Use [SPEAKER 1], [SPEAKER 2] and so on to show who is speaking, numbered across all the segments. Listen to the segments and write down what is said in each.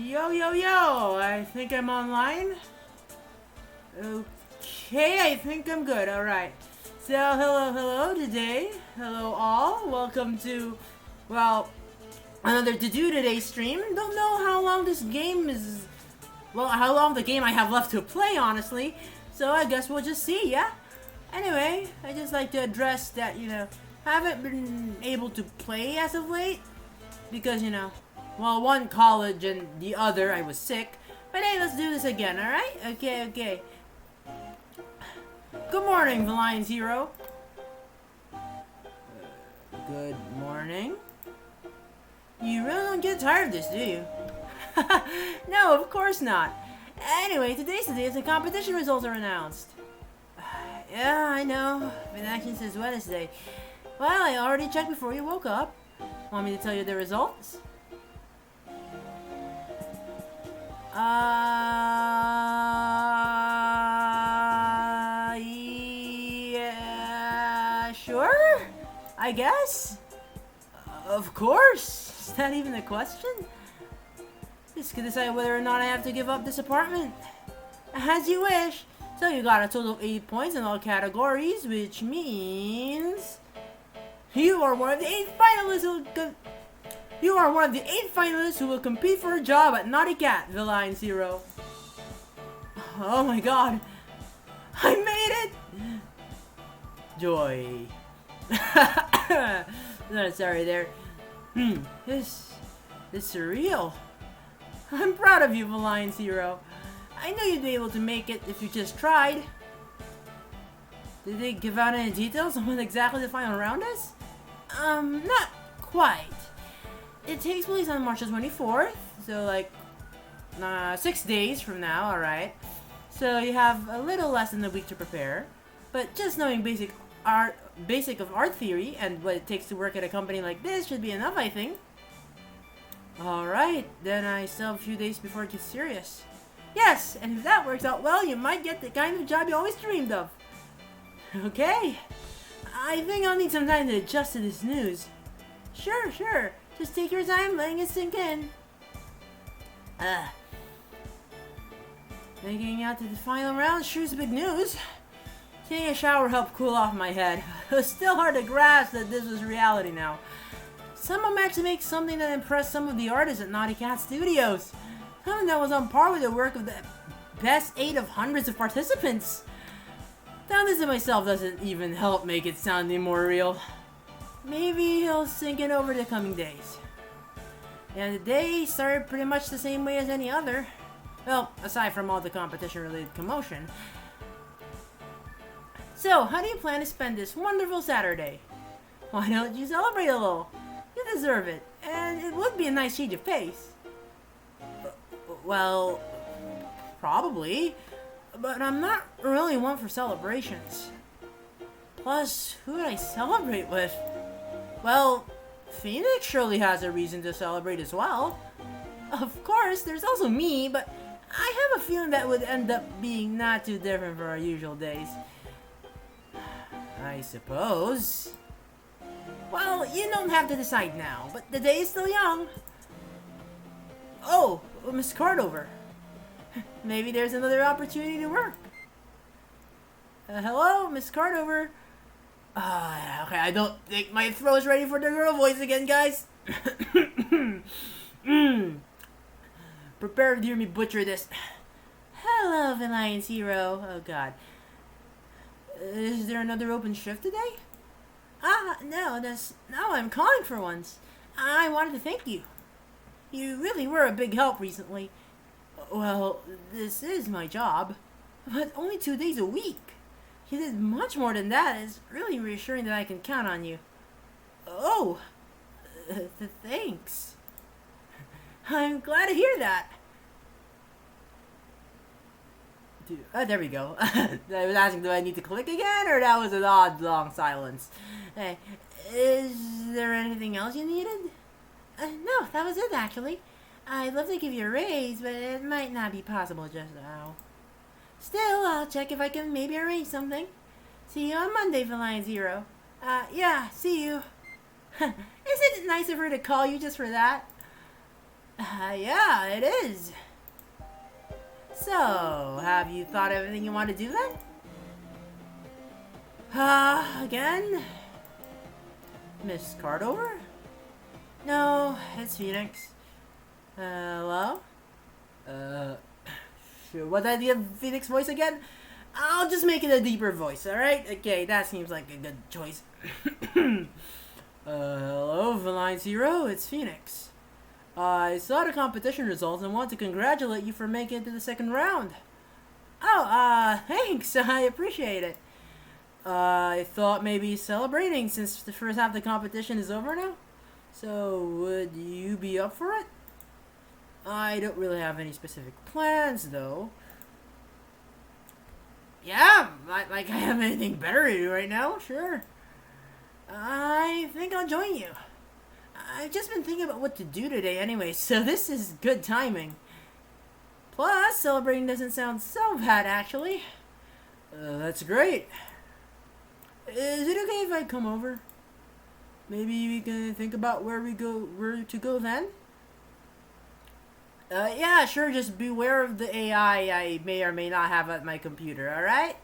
[SPEAKER 1] Yo, yo, yo! I think I'm online. Okay, I think I'm good. Alright. So, hello today. Hello all. Welcome to, well, another To Do Today stream. Don't know how long this game is, well, how long the game I have left to play, honestly. So, I guess we'll just see, yeah? Anyway, I just like to address that, haven't been able to play as of late. Because, well, one college and the other I was sick. But hey, let's do this again, alright? Okay. Good morning, the Lion's Hero. Good morning. You really don't get tired of this, do you? No, of course not. Anyway, today's the day the competition results are announced. Yeah, I know. Been acting since Wednesday. Well, I already checked before you woke up. Want me to tell you the results? Yeah, sure? I guess? Of course. Is that even a question? Just to decide whether or not I have to give up this apartment. As you wish. So you got a total of 8 points in all categories, which means you are one of the 8 finalists who will compete for a job at Naughty Cat, the Lion's Hero. Oh my god. I made it! Joy. No, sorry there. This is surreal. I'm proud of you, the Lion's Hero. I knew you'd be able to make it if you just tried. Did they give out any details on what exactly the final round is? Not quite. It takes place on March 24th, so like 6 days from now, alright. So you have a little less than a week to prepare, but just knowing basic of art theory and what it takes to work at a company like this should be enough, I think. Alright, then I still have a few days before it gets serious. Yes, and if that works out well, you might get the kind of job you always dreamed of. Okay. I think I'll need some time to adjust to this news. Sure. Just take your time letting it sink in. Making out to the final round sure is big news. Taking a shower helped cool off my head. It was still hard to grasp that this was reality now. Someone managed to make something that impressed some of the artists at Naughty Cat Studios. Something that was on par with the work of the best 8 of hundreds of participants. Telling this to myself doesn't even help make it sound any more real. Maybe he'll sink in over the coming days. And the day started pretty much the same way as any other. Well, aside from all the competition-related commotion. So, how do you plan to spend this wonderful Saturday? Why don't you celebrate a little? You deserve it, and it would be a nice change of pace. Well, probably. But I'm not really one for celebrations. Plus, who would I celebrate with? Well, Phoenix surely has a reason to celebrate as well. Of course, there's also me, but I have a feeling that would end up being not too different from our usual days. I suppose. Well, you don't have to decide now, but the day is still young. Oh, Miss Cardover. Maybe there's another opportunity to work. Hello, Miss Cardover. Okay, I don't think my throat's ready for the girl voice again, guys. Prepare to hear me butcher this. Hello, the Lion's Hero. Oh, God. Is there another open shift today? No, I'm calling for once. I wanted to thank you. You really were a big help recently. Well, this is my job, but only 2 days a week. You did much more than that. It's really reassuring that I can count on you. Oh, thanks. I'm glad to hear that. There we go. I was asking, do I need to click again, or that was an odd long silence? Hey, is there anything else you needed? No, that was it actually. I'd love to give you a raise, but it might not be possible just now. Still, I'll check if I can maybe arrange something. See you on Monday, for Lion's Hero. Yeah, see you. Isn't it nice of her to call you just for that? Yeah, it is. So, have you thought of everything you want to do then? Again? Miss Cardover? No, it's Phoenix. Hello? Sure, what did I do Phoenix voice again? I'll just make it a deeper voice, alright? Okay, that seems like a good choice. Hello, Valine Zero, it's Phoenix. I saw the competition results and want to congratulate you for making it to the second round. Oh, thanks, I appreciate it. I thought maybe celebrating since the first half of the competition is over now. So, would you be up for it? I don't really have any specific plans, though. Yeah, like I have anything better to do right now, sure. I think I'll join you. I've just been thinking about what to do today anyway, so this is good timing. Plus, celebrating doesn't sound so bad, actually. That's great. Is it okay if I come over? Maybe we can think about where to go then? Yeah, sure, just beware of the AI I may or may not have at my computer, alright?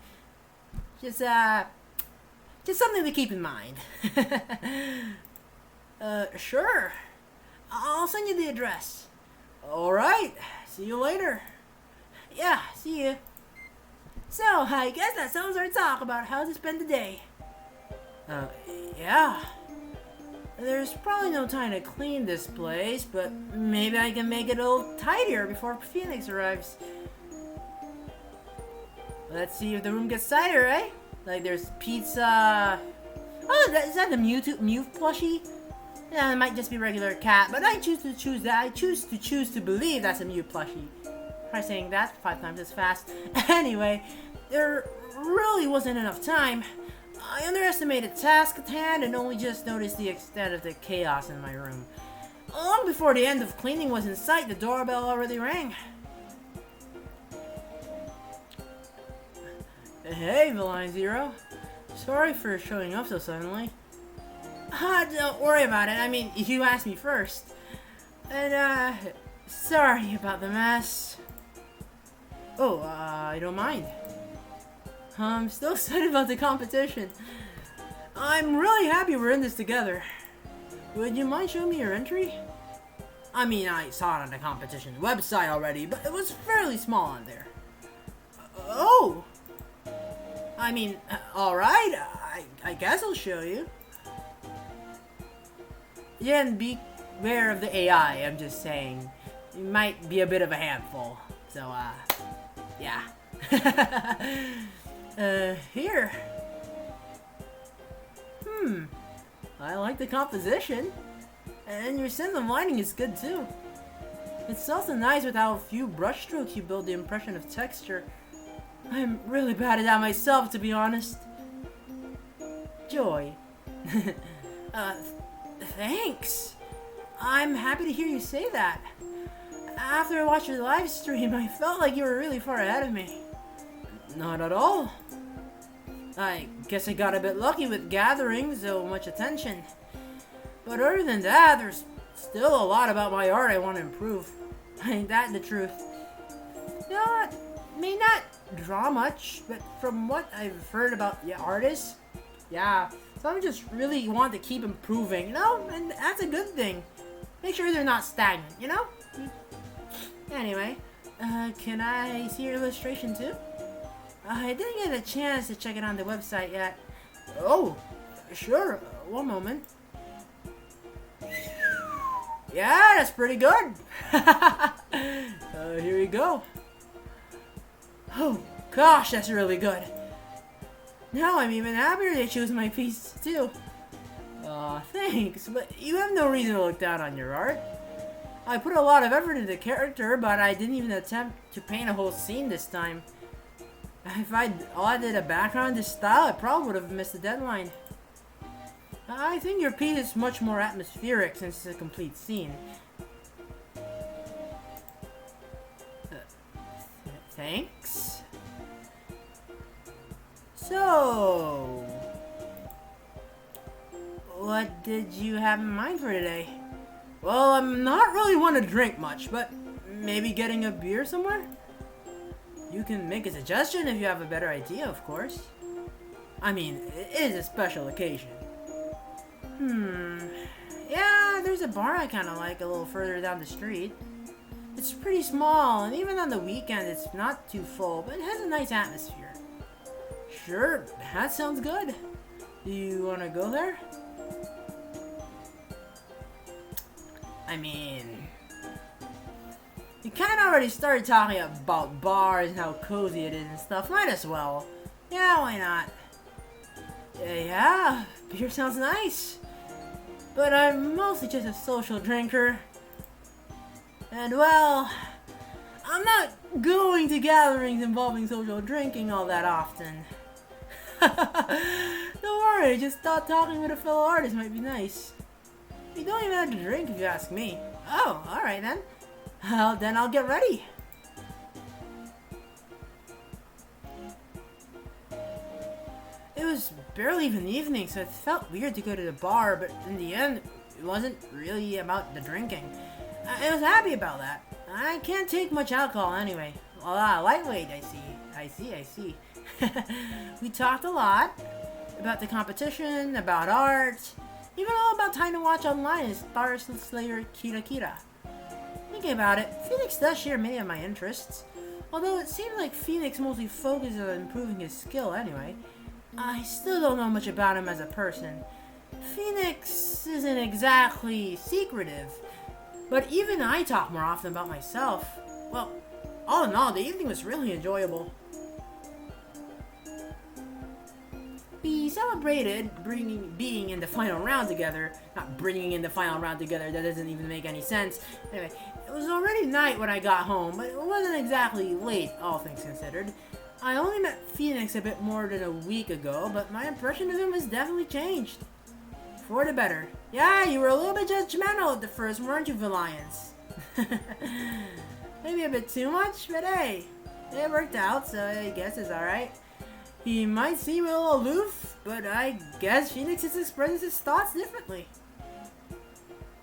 [SPEAKER 1] Just something to keep in mind. Sure. I'll send you the address. Alright, see you later. Yeah, see you. So, I guess that sums our talk about how to spend the day. Yeah. There's probably no time to clean this place, but maybe I can make it a little tidier before Phoenix arrives. Let's see if the room gets tidier, eh? Like there's pizza. Oh, is that the Mew plushie? Yeah, it might just be regular cat, but I choose to choose that. I choose to believe that's a Mew plushie. Try saying that 5 times as fast. Anyway, there really wasn't enough time. I underestimated task at hand and only just noticed the extent of the chaos in my room. Long before the end of cleaning was in sight, the doorbell already rang. Hey, Valine Zero. Sorry for showing up so suddenly. Don't worry about it. I mean, you asked me first. And, sorry about the mess. Oh, I don't mind. I'm still excited about the competition. I'm really happy we're in this together. Would you mind showing me your entry? I mean, I saw it on the competition website already, but it was fairly small on there. Oh! I mean, alright, I guess I'll show you. Yeah, and beware of the AI, I'm just saying. You might be a bit of a handful. So, yeah. Here. I like the composition. And your sense of lighting is good too. It's also nice with how few brush strokes you build the impression of texture. I'm really bad at that myself, to be honest. Joy. Thanks. I'm happy to hear you say that. After I watched your live stream, I felt like you were really far ahead of me. Not at all. I guess I got a bit lucky with gathering so much attention. But other than that, there's still a lot about my art I want to improve. Ain't that the truth? I may not draw much, but from what I've heard about artists, some just really want to keep improving, you know? And that's a good thing. Make sure they're not stagnant, you know? Anyway, can I see your illustration too? I didn't get a chance to check it on the website yet. Oh, sure. One moment. Yeah, that's pretty good. Here we go. Oh, gosh, that's really good. Now I'm even happier they chose my piece, too. Thanks, but you have no reason to look down on your art. I put a lot of effort into the character, but I didn't even attempt to paint a whole scene this time. If all I did a background this style, I probably would have missed the deadline. I think your piece is much more atmospheric since it's a complete scene. Thanks. So, what did you have in mind for today? Well, I'm not really one to drink much, but maybe getting a beer somewhere? You can make a suggestion if you have a better idea, of course. I mean, it is a special occasion. Yeah, there's a bar I kind of like a little further down the street. It's pretty small, and even on the weekend it's not too full, but it has a nice atmosphere. Sure, that sounds good. Do you want to go there? I mean, you kind of already started talking about bars and how cozy it is and stuff. Might as well. Yeah, why not? Yeah, beer sounds nice. But I'm mostly just a social drinker. And well, I'm not going to gatherings involving social drinking all that often. Don't worry, just thought talking with a fellow artist might be nice. You don't even have to drink if you ask me. Oh, alright then. Well, then I'll get ready. It was barely even evening, so it felt weird to go to the bar, but in the end, it wasn't really about the drinking. I was happy about that. I can't take much alcohol anyway. Lightweight, I see. We talked a lot about the competition, about art, even all about time to watch online as Star Slayer Kira Kira. Thinking about it, Phoenix does share many of my interests, although it seems like Phoenix mostly focuses on improving his skill anyway. I still don't know much about him as a person. Phoenix isn't exactly secretive, but even I talk more often about myself. Well, all in all, the evening was really enjoyable. We celebrated being in the final round together. Not bringing in the final round together, that doesn't even make any sense. Anyway, it was already night when I got home, but it wasn't exactly late, all things considered. I only met Phoenix a bit more than a week ago, but my impression of him has definitely changed. For the better. Yeah, you were a little bit judgmental at the first, weren't you, Valiance? Maybe a bit too much, but hey, it worked out, so I guess it's alright. He might seem a little aloof, but I guess Phoenix just expresses his thoughts differently.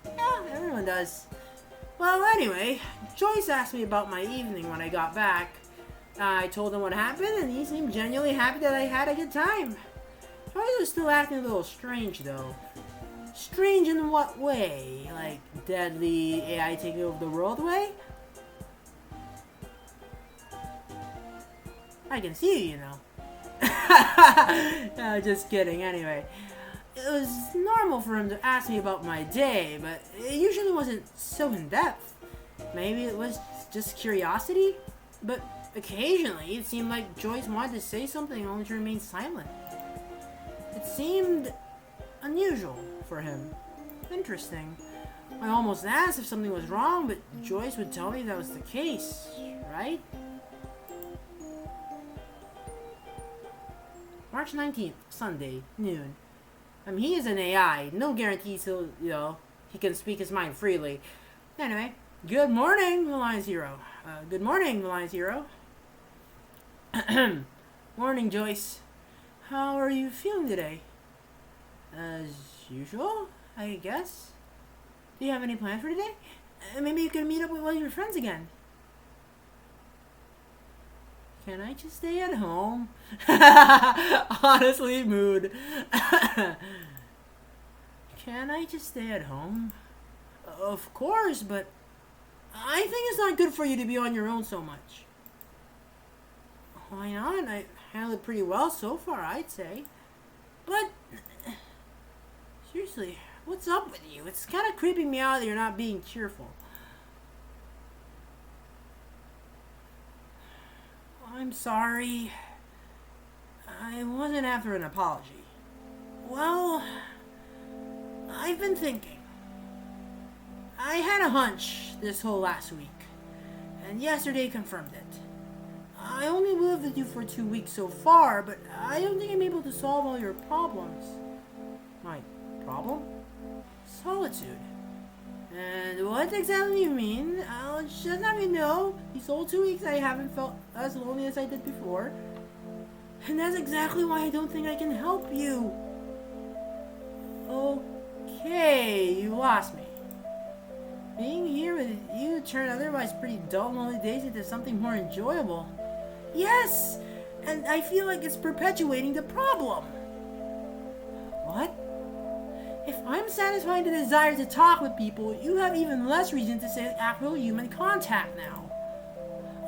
[SPEAKER 1] Yeah, everyone does. Well, anyway, Joyce asked me about my evening when I got back. I told him what happened, and he seemed genuinely happy that I had a good time. Joyce was still acting a little strange, though. Strange in what way? Like, deadly AI taking over the world way? I can see you, you know. No, just kidding, anyway. It was normal for him to ask me about my day, but it usually wasn't so in-depth. Maybe it was just curiosity? But occasionally, it seemed like Joyce wanted to say something only to remain silent. It seemed unusual for him. Interesting. I almost asked if something was wrong, but Joyce would tell me that was the case, right? March 19th, Sunday, noon. He is an AI. No guarantees he can speak his mind freely. Anyway, good morning, Alliance Hero. Good morning, Alliance Hero. Morning, Joyce. How are you feeling today? As usual, I guess. Do you have any plans for today? Maybe you can meet up with one of your friends again. Can I just stay at home? Honestly, mood. Can I just stay at home? Of course, but I think it's not good for you to be on your own so much. Why not? I handled it pretty well so far, I'd say. But seriously, what's up with you? It's kind of creeping me out that you're not being cheerful. I'm sorry. I wasn't after an apology. Well, I've been thinking. I had a hunch this whole last week, and yesterday confirmed it. I only lived with you for 2 weeks so far, but I don't think I'm able to solve all your problems. My problem? Solitude. And what exactly do you mean? I'll just have you know, these whole 2 weeks I haven't felt as lonely as I did before. And that's exactly why I don't think I can help you. Okay, you lost me. Being here with you turned otherwise pretty dull lonely days into something more enjoyable. Yes! And I feel like it's perpetuating the problem. What? If I'm satisfying the desire to talk with people, you have even less reason to seek actual human contact now.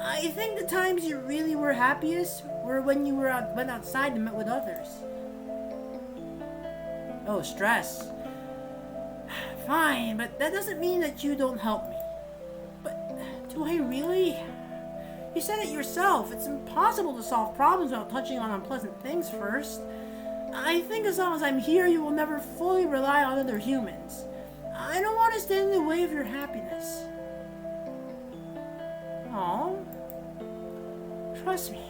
[SPEAKER 1] I think the times you really were happiest were when you went outside and met with others. Oh, stress. Fine, but that doesn't mean that you don't help me. But do I really? You said it yourself. It's impossible to solve problems without touching on unpleasant things first. I think as long as I'm here, you will never fully rely on other humans. I don't want to stand in the way of your happiness. Oh, trust me.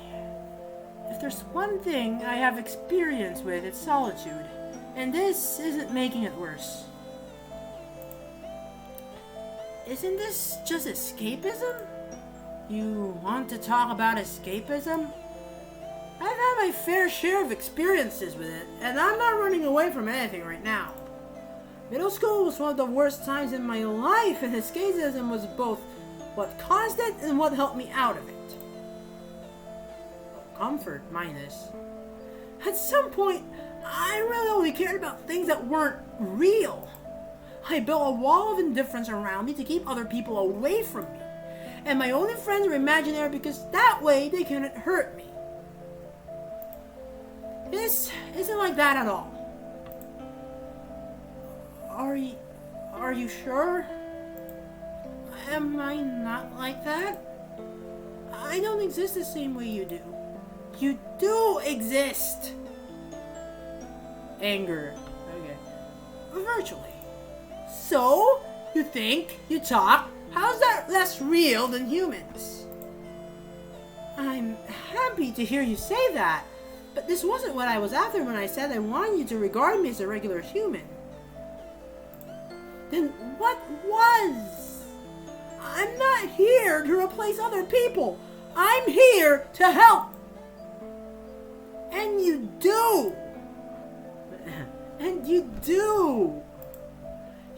[SPEAKER 1] If there's one thing I have experience with, it's solitude. And this isn't making it worse. Isn't this just escapism? You want to talk about escapism? I've had my fair share of experiences with it, and I'm not running away from anything right now. Middle school was one of the worst times in my life, and escapism was both what caused it and what helped me out of it. Comfort, minus. At some point, I really only cared about things that weren't real. I built a wall of indifference around me to keep other people away from me. And my only friends were imaginary because that way they couldn't hurt me. This isn't like that at all. Are you sure? Am I not like that? I don't exist the same way you do. You do exist! Anger. Okay. Virtually. So, you think, you talk, how's that less real than humans? I'm happy to hear you say that, but this wasn't what I was after when I said I wanted you to regard me as a regular human. Then what was? I'm not here to replace other people. I'm here to help. And you do. And you do.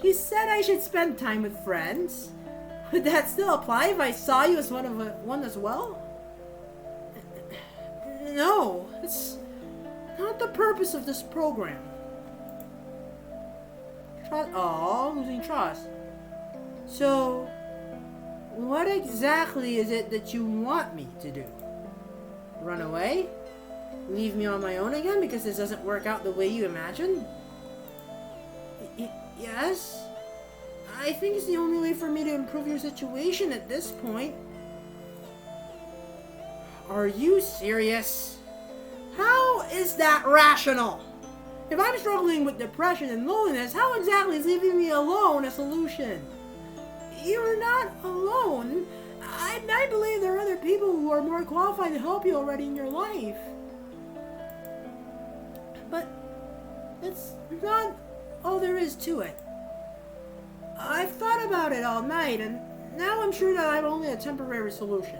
[SPEAKER 1] You said I should spend time with friends. Would that still apply if I saw you as one as well? No, it's not the purpose of this program. Losing trust. So, what exactly is it that you want me to do? Run away? Leave me on my own again because this doesn't work out the way you imagined? Yes? I think it's the only way for me to improve your situation at this point. Are you serious? How is that rational? If I'm struggling with depression and loneliness, how exactly is leaving me alone a solution? You're not alone. I believe there are other people who are more qualified to help you already in your life. But that's not all there is to it. I've thought about it all night, and now I'm sure that I'm only a temporary solution.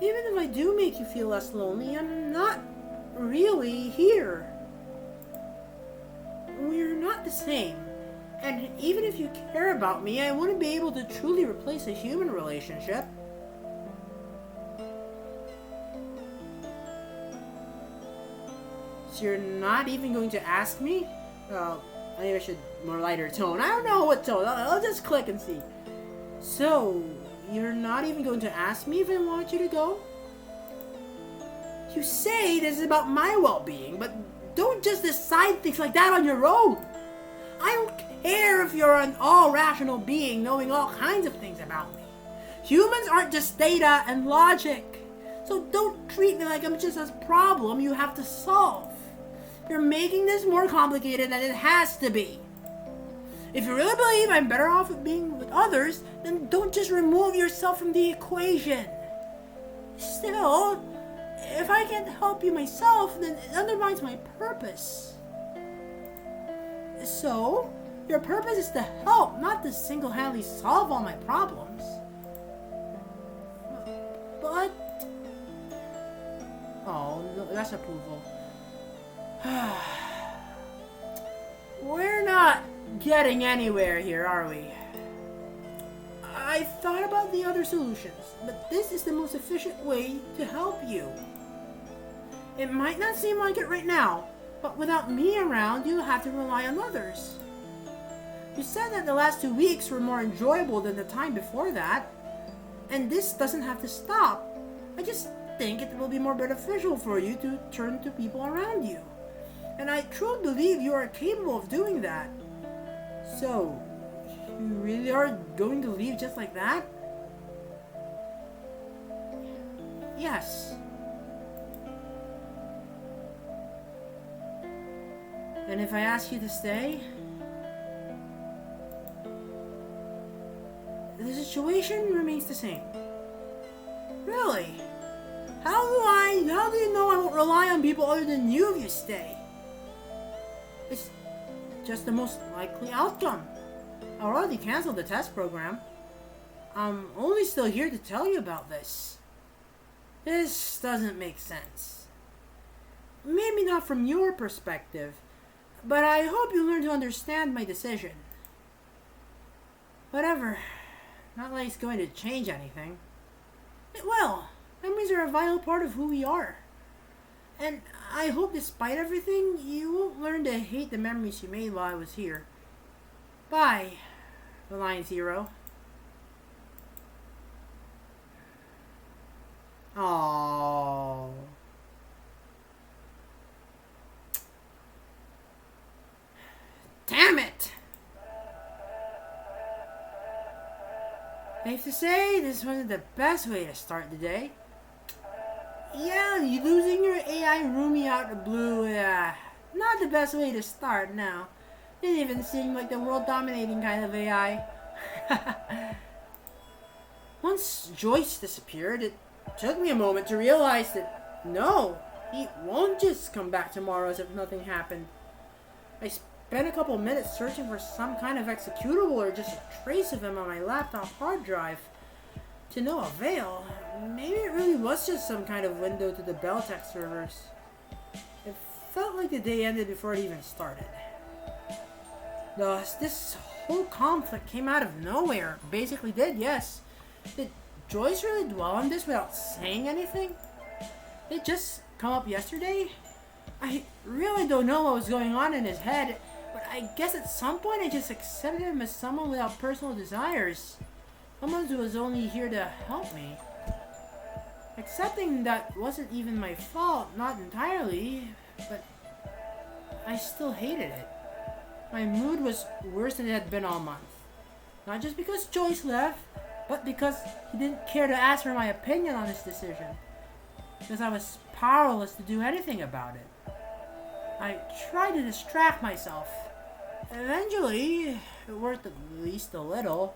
[SPEAKER 1] Even if I do make you feel less lonely, I'm not really here. We're not the same. And even if you care about me, I wouldn't be able to truly replace a human relationship. So you're not even going to ask me? Well, maybe I should more lighter tone. I don't know what tone. I'll just click and see. So, you're not even going to ask me if I want you to go? You say this is about my well-being, but don't just decide things like that on your own. I don't care if you're an all-rational being knowing all kinds of things about me. Humans aren't just data and logic. So don't treat me like I'm just a problem you have to solve. You're making this more complicated than it has to be. If you really believe I'm better off with being with others, then don't just remove yourself from the equation. Still, if I can't help you myself, then it undermines my purpose. So, your purpose is to help, not to single-handedly solve all my problems. But... Oh, no, that's approval. We're not getting anywhere here, are we? I thought about the other solutions, but this is the most efficient way to help you. It might not seem like it right now, but without me around, you'll have to rely on others. You said that the last 2 weeks were more enjoyable than the time before that, and this doesn't have to stop. I just think it will be more beneficial for you to turn to people around you. And I truly believe you are capable of doing that. So, you really are going to leave just like that? Yes. And if I ask you to stay, the situation remains the same. Really? How do you know I won't rely on people other than you if you stay? It's just the most likely outcome. I already canceled the test program. I'm only still here to tell you about this. This doesn't make sense. Maybe not from your perspective, but I hope you learn to understand my decision. Whatever. Not like it's going to change anything. It will. Memories are a vital part of who we are. And I hope despite everything, you won't learn to hate the memories you made while I was here. Bye, Line Zero. Aww. Damn it! I have to say, this wasn't the best way to start the day. Yeah, you losing your AI roomie out the blue, not the best way to start now. Didn't even seem like the world-dominating kind of AI. Once Joyce disappeared, it took me a moment to realize that, no, he won't just come back tomorrow as if nothing happened. I spent a couple minutes searching for some kind of executable or just a trace of him on my laptop hard drive. To no avail. Maybe it really was just some kind of window to the Beltec servers. It felt like the day ended before it even started. Thus, this whole conflict came out of nowhere. Basically did, yes. Did Joyce really dwell on this without saying anything? Did it just come up yesterday? I really don't know what was going on in his head, but I guess at some point I just accepted him as someone without personal desires. Someone who was only here to help me. Accepting that wasn't even my fault, not entirely, but I still hated it. My mood was worse than it had been all month. Not just because Joyce left, but because he didn't care to ask for my opinion on his decision. Because I was powerless to do anything about it. I tried to distract myself. Eventually, it worked at least a little.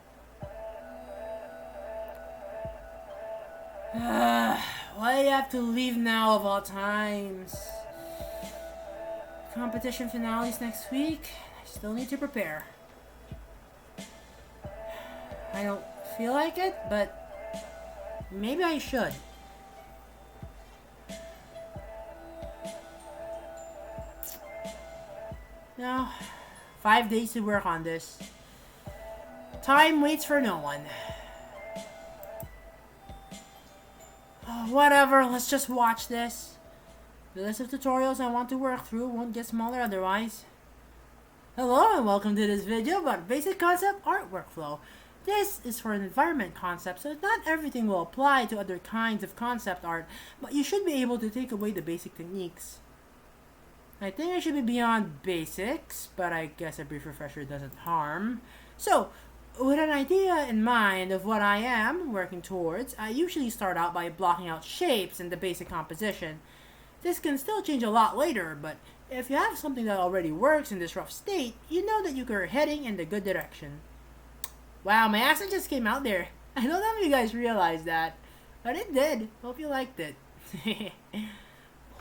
[SPEAKER 1] Why do you have to leave now of all times? Competition finales next week. I still need to prepare. I don't feel like it, but maybe I should. No, 5 days to work on this. Time waits for no one. Whatever, let's just watch this. The list of tutorials I want to work through won't get smaller otherwise. Hello and welcome to this video about basic concept art workflow. This is for an environment concept, so not everything will apply to other kinds of concept art, but you should be able to take away the basic techniques. I think I should be beyond basics, but I guess a brief refresher doesn't harm. So, with an idea in mind of what I am working towards, I usually start out by blocking out shapes and the basic composition. This can still change a lot later, but if you have something that already works in this rough state, you know that you are heading in the good direction. Wow, my accent just came out there. I don't know if you guys realized that, but it did. Hope you liked it.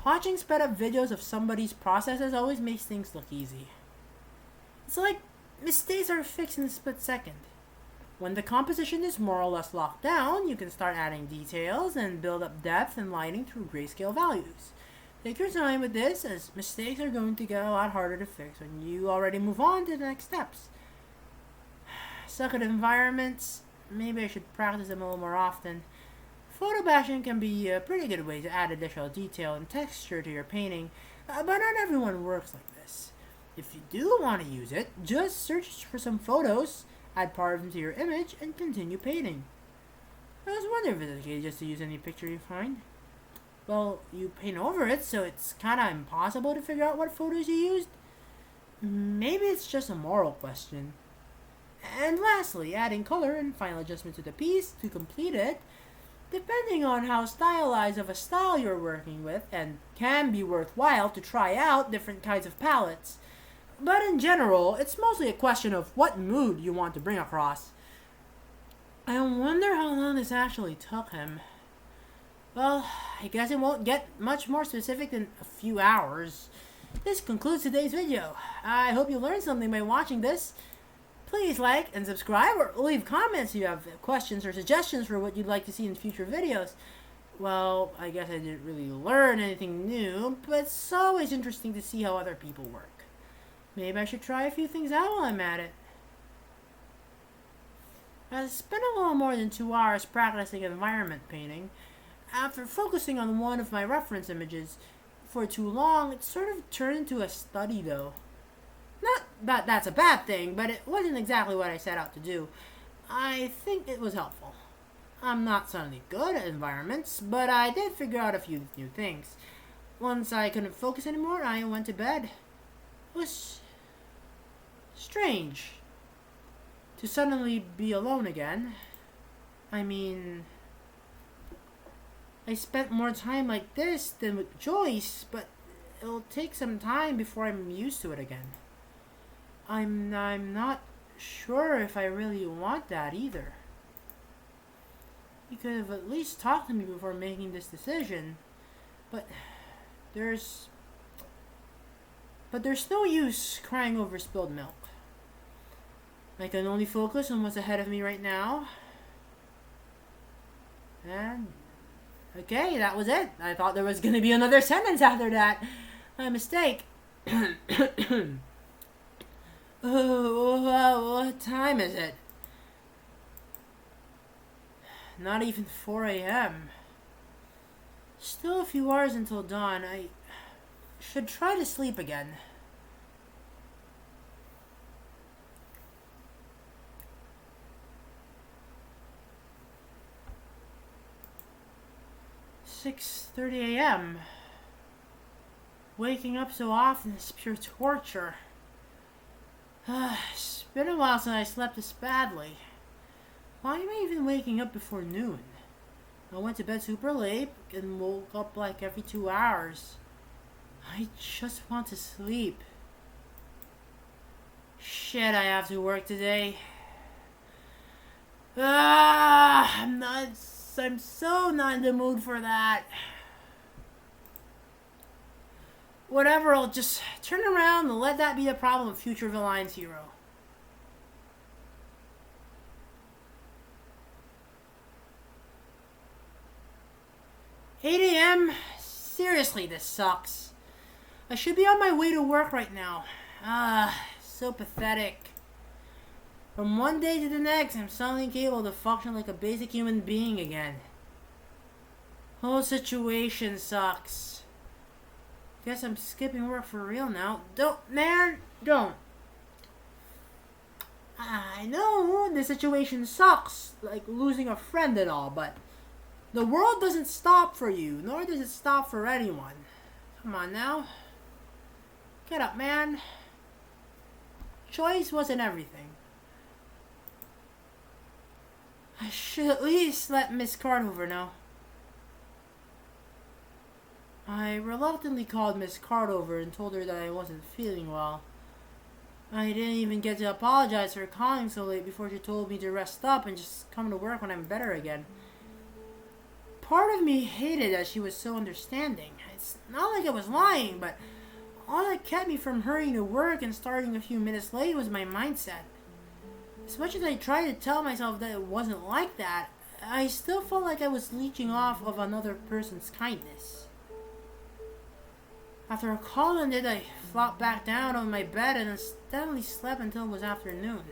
[SPEAKER 1] Watching sped up videos of somebody's processes always makes things look easy. It's like mistakes are fixed in a split second. When the composition is more or less locked down, you can start adding details and build up depth and lighting through grayscale values. Take your time with this, as mistakes are going to get a lot harder to fix when you already move on to the next steps. Suck at environments? maybe I should practice them a little more often. Photo bashing can be a pretty good way to add additional detail and texture to your painting, but not everyone works like this. If you do want to use it, just search for some photos, add part of them to your image, and continue painting. I was wondering if it's okay just to use any picture you find. Well, you paint over it, so it's kinda impossible to figure out what photos you used. Maybe it's just a moral question. And lastly, adding color and final adjustment to the piece to complete it, depending on how stylized of a style you're working with, and can be worthwhile to try out different kinds of palettes. But in general, it's mostly a question of what mood you want to bring across. I wonder how long this actually took him. Well, I guess it won't get much more specific than a few hours. This concludes today's video. I hope you learned something by watching this. Please like and subscribe or leave comments if you have questions or suggestions for what you'd like to see in future videos. Well, I guess I didn't really learn anything new, but it's always interesting to see how other people work. Maybe I should try a few things out while I'm at it. I spent a little more than 2 hours practicing environment painting. After focusing on one of my reference images for too long, it sort of turned into a study though. Not that that's a bad thing, but it wasn't exactly what I set out to do. I think it was helpful. I'm not suddenly good at environments, but I did figure out a few new things. Once I couldn't focus anymore, I went to bed. It was strange to suddenly be alone again. I mean, I spent more time like this than with Joyce, but it'll take some time before I'm used to it again. I'm not sure if I really want that either. You could have at least talked to me before making this decision, but there's no use crying over spilled milk. I can only focus on what's ahead of me right now. And okay, that was it. I thought there was going to be another sentence after that. My mistake. Oh, what time is it? Not even 4 a.m. Still a few hours until dawn. I should try to sleep again. "6:30 a.m. Waking up so often is pure torture. It's been a while since I slept this badly. Why am I even waking up before noon? I went to bed super late and woke up like every 2 hours. I just want to sleep. Shit, I have to work today. I'm so not in the mood for that. Whatever, I'll just turn around and let that be the problem of future Villain's hero. 8 a.m.? Seriously, this sucks. I should be on my way to work right now. So pathetic. From one day to the next, I'm suddenly able to function like a basic human being again. Whole situation sucks. Guess I'm skipping work for real now. Don't. I know the situation sucks, like losing a friend and all, but the world doesn't stop for you, nor does it stop for anyone. Come on now. Get up, man. Choice wasn't everything. I should at least let Miss Cardover know. I reluctantly called Miss Cardover and told her that I wasn't feeling well. I didn't even get to apologize for calling so late before she told me to rest up and just come to work when I'm better again. Part of me hated that she was so understanding. It's not like I was lying, but all that kept me from hurrying to work and starting a few minutes late was my mindset. As much as I tried to tell myself that it wasn't like that, I still felt like I was leeching off of another person's kindness. After a call ended, I flopped back down on my bed and steadily slept until it was afternoon.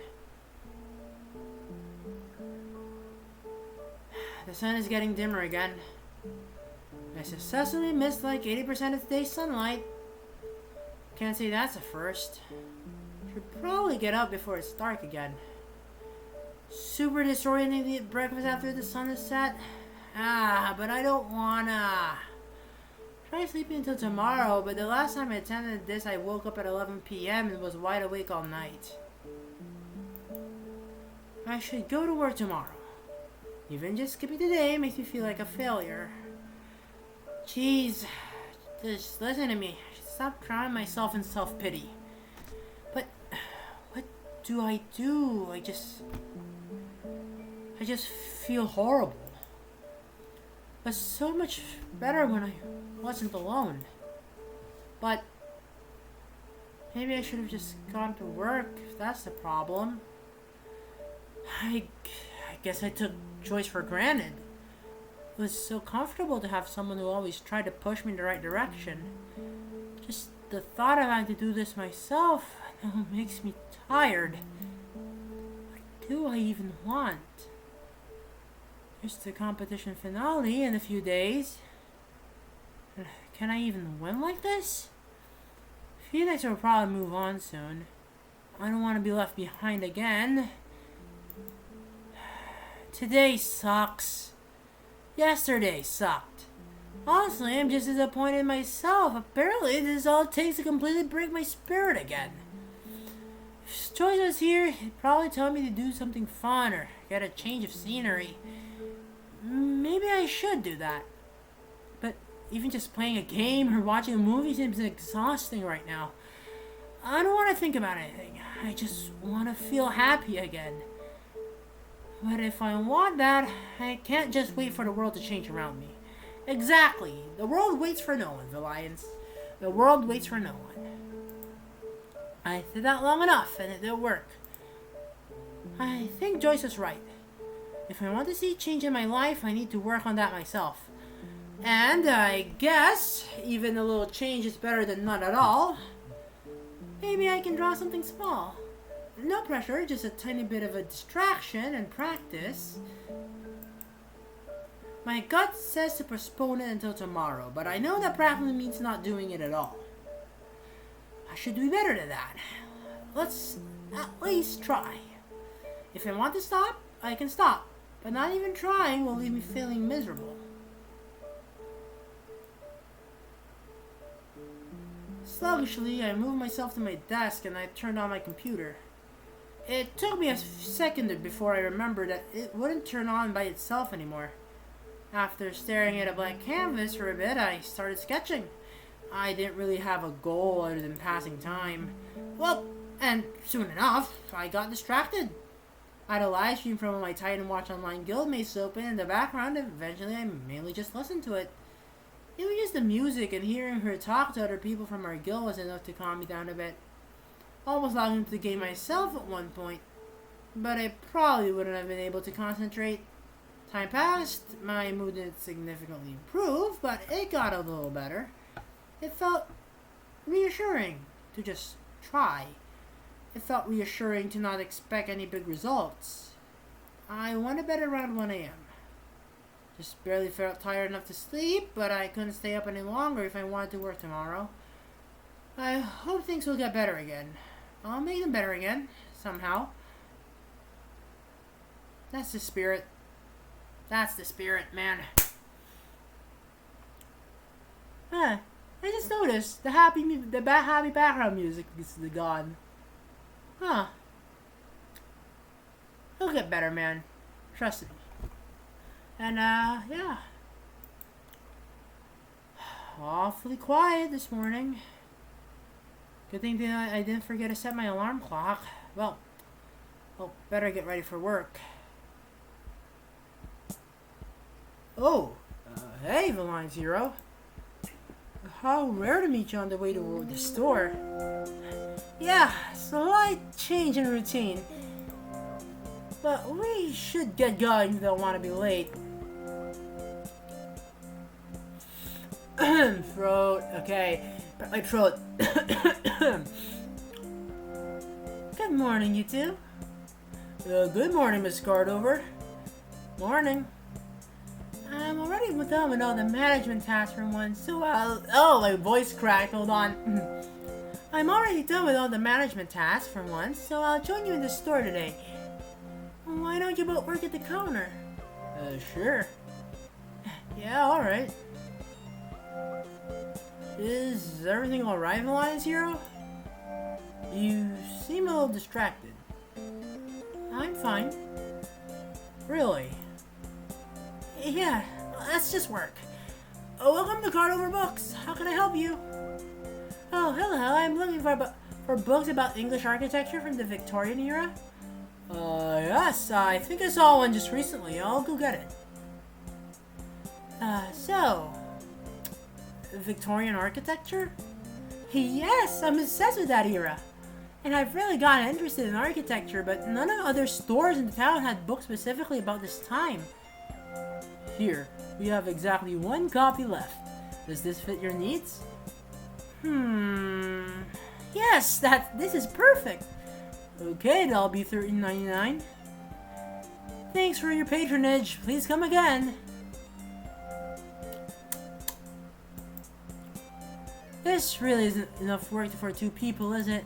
[SPEAKER 1] the sun is getting dimmer again. I successfully missed like 80% of today's sunlight. Can't say that's a first. Should probably get up before it's dark again. Super disorienting to eat breakfast after the sun is set. But I don't wanna. Try sleeping until tomorrow, but the last time I attended this, I woke up at 11 p.m. and was wide awake all night. I should go to work tomorrow. Even just skipping the day makes me feel like a failure. Jeez, just listen to me. I should stop drowning myself in self-pity. But what do? I just feel horrible. It was so much better when I wasn't alone. But maybe I should have just gone to work if that's the problem. I guess I took choice for granted. It was so comfortable to have someone who always tried to push me in the right direction. Just the thought of having to do this myself now makes me tired. What do I even want? There's the competition finale in a few days. Can I even win like this? Phoenix will probably move on soon. I don't want to be left behind again. Today sucks. Yesterday sucked. Honestly, I'm just disappointed myself. Apparently, this is all it takes to completely break my spirit again. If Joyce was here, he'd probably tell me to do something fun or get a change of scenery. Maybe I should do that. But even just playing a game or watching a movie seems exhausting right now. I don't want to think about anything. I just want to feel happy again. But if I want that, I can't just wait for the world to change around me. Exactly. The world waits for no one, Valiance. The world waits for no one. I did that long enough, and it didn't work. I think Joyce is right. If I want to see change in my life, I need to work on that myself. And I guess even a little change is better than none at all. Maybe I can draw something small. No pressure, just a tiny bit of a distraction and practice. My gut says to postpone it until tomorrow, but I know that practically means not doing it at all. I should do better than that. Let's at least try. If I want to stop, I can stop, but not even trying will leave me feeling miserable. Sluggishly, I moved myself to my desk and I turned on my computer. It took me a second before I remembered that it wouldn't turn on by itself anymore. After staring at a blank canvas for a bit, I started sketching. I didn't really have a goal other than passing time. Well, and soon enough, I got distracted. I had a live stream from my Titan Watch Online guildmates open in the background, and eventually I mainly just listened to it. Even just the music and hearing her talk to other people from our guild was enough to calm me down a bit. Almost logged into the game myself at one point, but I probably wouldn't have been able to concentrate. Time passed, my mood didn't significantly improve, but it got a little better. It felt reassuring to just try. It felt reassuring to not expect any big results. I went to bed around 1 a.m. Just barely felt tired enough to sleep, but I couldn't stay up any longer if I wanted to work tomorrow. I hope things will get better again. I'll make them better again, somehow. That's the spirit. That's the spirit, man. I just noticed the happy background music is gone. Huh. It'll get better, man. Trust me. And, yeah. Awfully quiet this morning. Good thing that I didn't forget to set my alarm clock. Well, better get ready for work. Oh, hey, Valine Zero. How rare to meet you on the way to the store. Yeah, slight change in routine. But we should get going if we don't want to be late. Throat, okay. My throat. Good morning, you two. Good morning, Miss Cardover. Morning. I'm already done with all the management tasks for once, so oh, my voice cracked, hold on. I'm already done with all the management tasks for once, so I'll join you in the store today. Why don't you both work at the counter? Sure. Yeah, alright. Is everything alright, Alliance Hero? You seem a little distracted. I'm fine. Really? Yeah, let's just work. Welcome to Cardover Books. How can I help you? Oh, hello. I'm looking for books about English architecture from the Victorian era. Yes. I think I saw one just recently. I'll go get it. Victorian architecture? Yes, I'm obsessed with that era. And I've really gotten interested in architecture, but none of the other stores in the town had books specifically about this time. Here, we have exactly one copy left. Does this fit your needs? Yes, this is perfect. Okay, that'll be $13.99. Thanks for your patronage. Please come again. This really isn't enough work for 2 people, is it?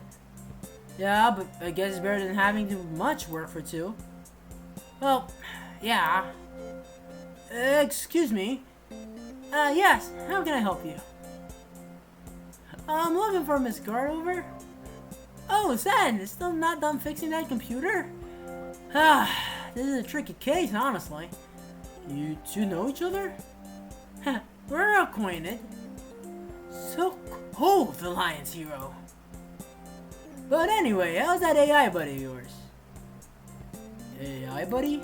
[SPEAKER 1] Yeah, but I guess it's better than having too much work for 2. Well, yeah. Excuse me. Yes, how can I help you? I'm looking for Miss Gardover. Oh, Zen, still not done fixing that computer? This is a tricky case, honestly. You 2 know each other? We're acquainted. So cool, the Alliance Hero. But anyway, how's that AI buddy of yours? AI buddy?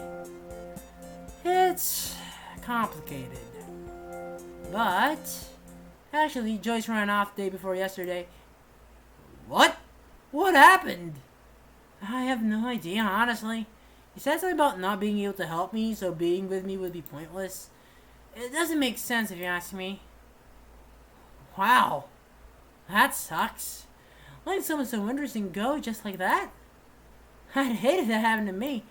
[SPEAKER 1] It's complicated. But actually, Joyce ran off the day before yesterday. What? What happened? I have no idea, honestly. He said something about not being able to help me, so being with me would be pointless. It doesn't make sense if you ask me. Wow. That sucks. Letting someone so interesting go just like that? I'd hate if that happened to me.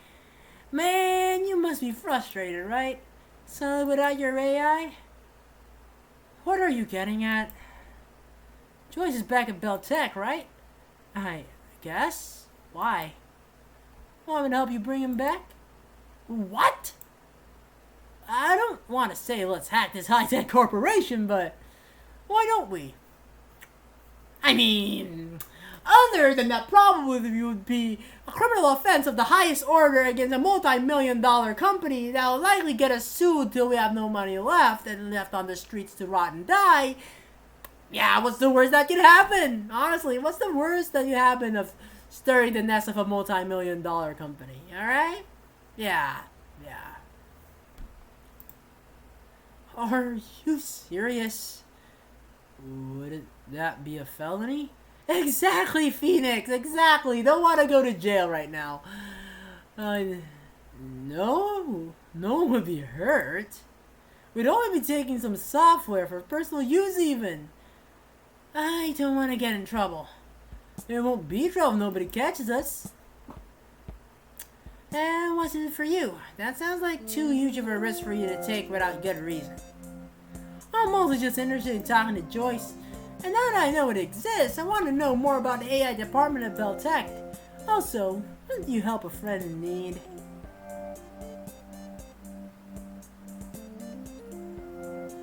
[SPEAKER 1] Man, you must be frustrated, right? So without your AI? What are you getting at? Joyce is back at Bell Tech, right? I guess. Why? Want me to help you bring him back? What? I don't want to say let's hack this high-tech corporation, but why don't we? I mean, other than that probably would be a criminal offense of the highest order against a multi-million-dollar company that will likely get us sued till we have no money left and left on the streets to rot and die. Yeah, what's the worst that could happen? Honestly, what's the worst that could happen of stirring the nest of a multi-million-dollar company? Alright? Yeah. Are you serious? Wouldn't that be a felony? Exactly, Phoenix, exactly. Don't want to go to jail right now. No one would be hurt. We'd only be taking some software for personal use even. I don't want to get in trouble. There won't be trouble if nobody catches us. And what's in it for you? That sounds like too huge of a risk for you to take without good reason. I'm mostly just interested in talking to Joyce. And now that I know it exists, I want to know more about the AI department at Bell Tech. Also, wouldn't you help a friend in need?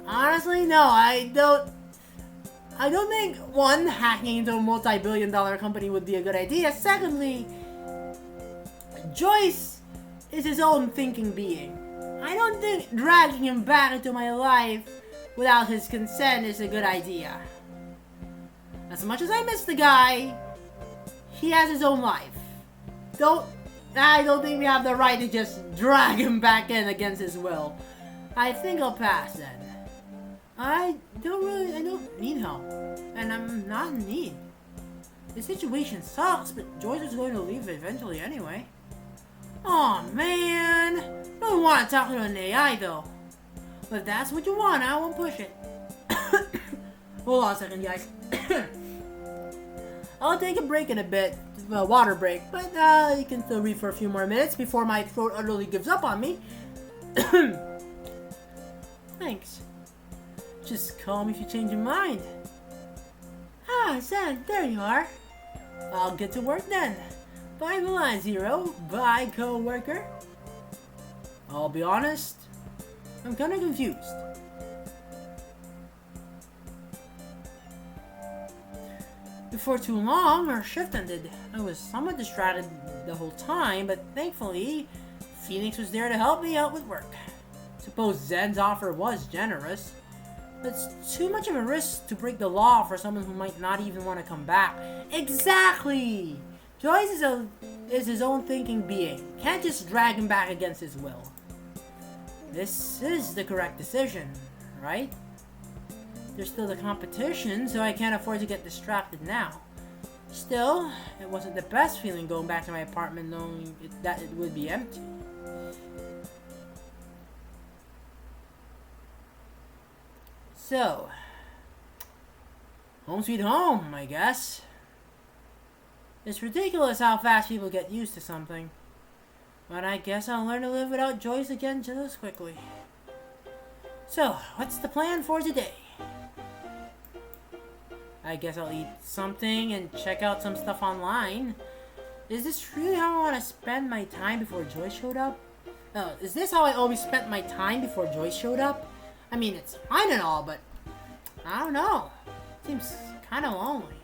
[SPEAKER 1] Honestly, no, I don't think, one, hacking into a multi-billion-dollar company would be a good idea. Secondly, Joyce is his own thinking being. I don't think dragging him back into my life without his consent is a good idea. As much as I miss the guy, he has his own life. I don't think we have the right to just drag him back in against his will. I think I'll pass then. I don't need help. And I'm not in need. The situation sucks, but Joyce is going to leave eventually anyway. Aw, man. I don't want to talk to an AI though. But if that's what you want, I won't push it. Hold on a second, guys. I'll take a break in a bit. A water break. But you can still read for a few more minutes before my throat utterly gives up on me. Thanks. Just call me if you change your mind. Ah, Zen, there you are. I'll get to work then. Bye, Milan Zero. Bye, co-worker. I'll be honest, I'm kind of confused. Before too long, our shift ended. I was somewhat distracted the whole time, but thankfully, Phoenix was there to help me out with work. Suppose Zen's offer was generous. It's too much of a risk to break the law for someone who might not even want to come back. Exactly! Joyce is his own thinking being. Can't just drag him back against his will. This is the correct decision, right? There's still the competition, so I can't afford to get distracted now. Still, it wasn't the best feeling going back to my apartment knowing that it would be empty. So, home sweet home, I guess. It's ridiculous how fast people get used to something. But I guess I'll learn to live without Joyce again just as quickly. So, what's the plan for today? I guess I'll eat something and check out some stuff online. Is this really how I want to spend my time before Joyce showed up? Is this how I always spent my time before Joyce showed up? I mean, it's fine and all, but I don't know. Seems kind of lonely.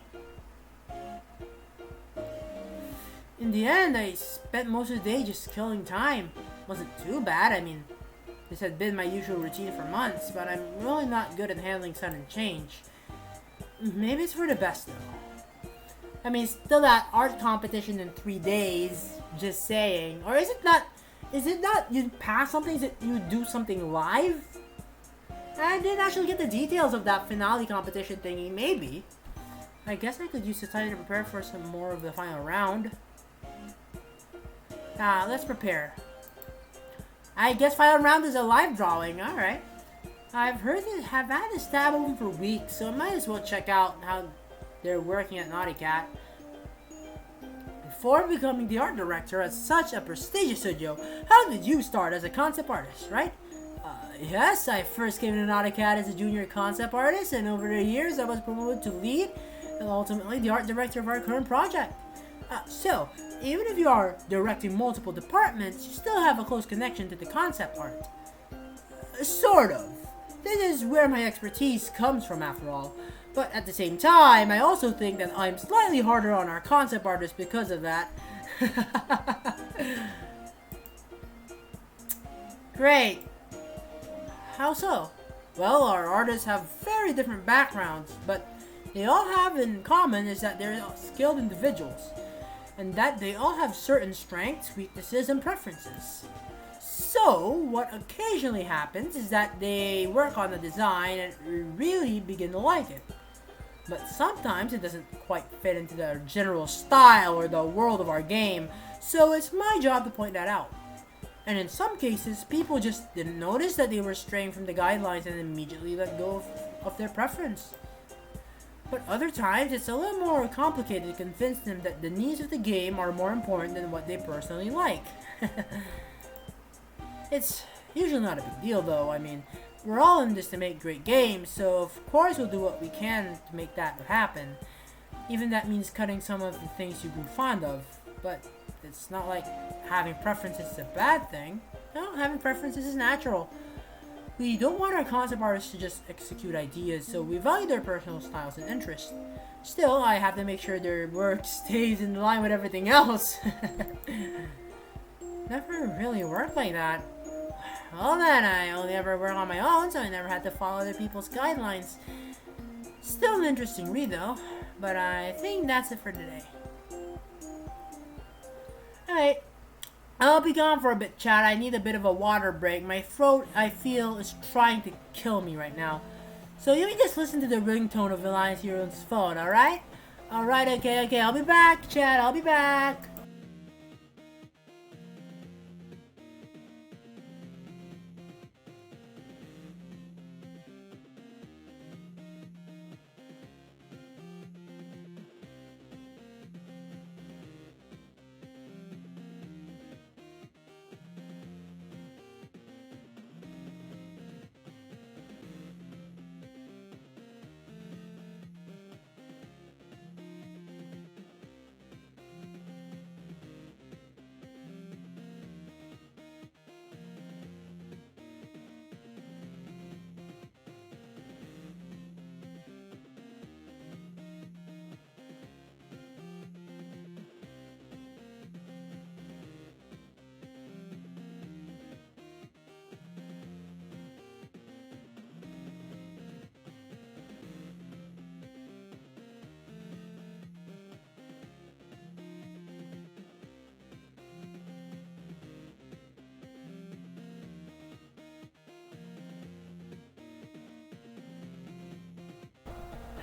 [SPEAKER 1] In the end, I spent most of the day just killing time. Wasn't too bad. I mean, this had been my usual routine for months, but I'm really not good at handling sudden change. Maybe it's for the best, though. I mean, still that art competition in 3 days, just saying. Or is it not you pass something, is it you do something live? I didn't actually get the details of that finale competition thingy, maybe. I guess I could use the time to prepare for some more of the final round. Let's prepare. I guess final round is a live drawing, alright. I've had this tab open for weeks, so I might as well check out how they're working at Naughty Cat. Before becoming the art director at such a prestigious studio, how did you start as a concept artist, right? Yes, I first came to Naughty Cat as a junior concept artist, and over the years I was promoted to lead, and ultimately the art director of our current project. So, even if you are directing multiple departments, you still have a close connection to the concept art. Sort of. This is where my expertise comes from, after all. But at the same time, I also think that I'm slightly harder on our concept artists because of that. Great. How so? Well, our artists have very different backgrounds, but they all have in common is that they're skilled individuals, and that they all have certain strengths, weaknesses, and preferences. So, what occasionally happens is that they work on the design and really begin to like it. But sometimes it doesn't quite fit into the general style or the world of our game, so it's my job to point that out. And in some cases, people just didn't notice that they were straying from the guidelines and immediately let go of their preference. But other times, it's a little more complicated to convince them that the needs of the game are more important than what they personally like. It's usually not a big deal though. I mean, we're all in this to make great games, so of course we'll do what we can to make that happen. Even that means cutting some of the things you grew fond of. But it's not like having preferences is a bad thing. No, having preferences is natural. We don't want our concept artists to just execute ideas, so we value their personal styles and interests. Still, I have to make sure their work stays in line with everything else. Never really worked like that. Well then, I only ever work on my own, so I never had to follow other people's guidelines. Still an interesting read though, but I think that's it for today. Alright, I'll be gone for a bit, chat. I need a bit of a water break. My throat, I feel, is trying to kill me right now. So you can just listen to the ringtone of Alliance Hero's phone, alright? Alright, okay, I'll be back, chat, I'll be back.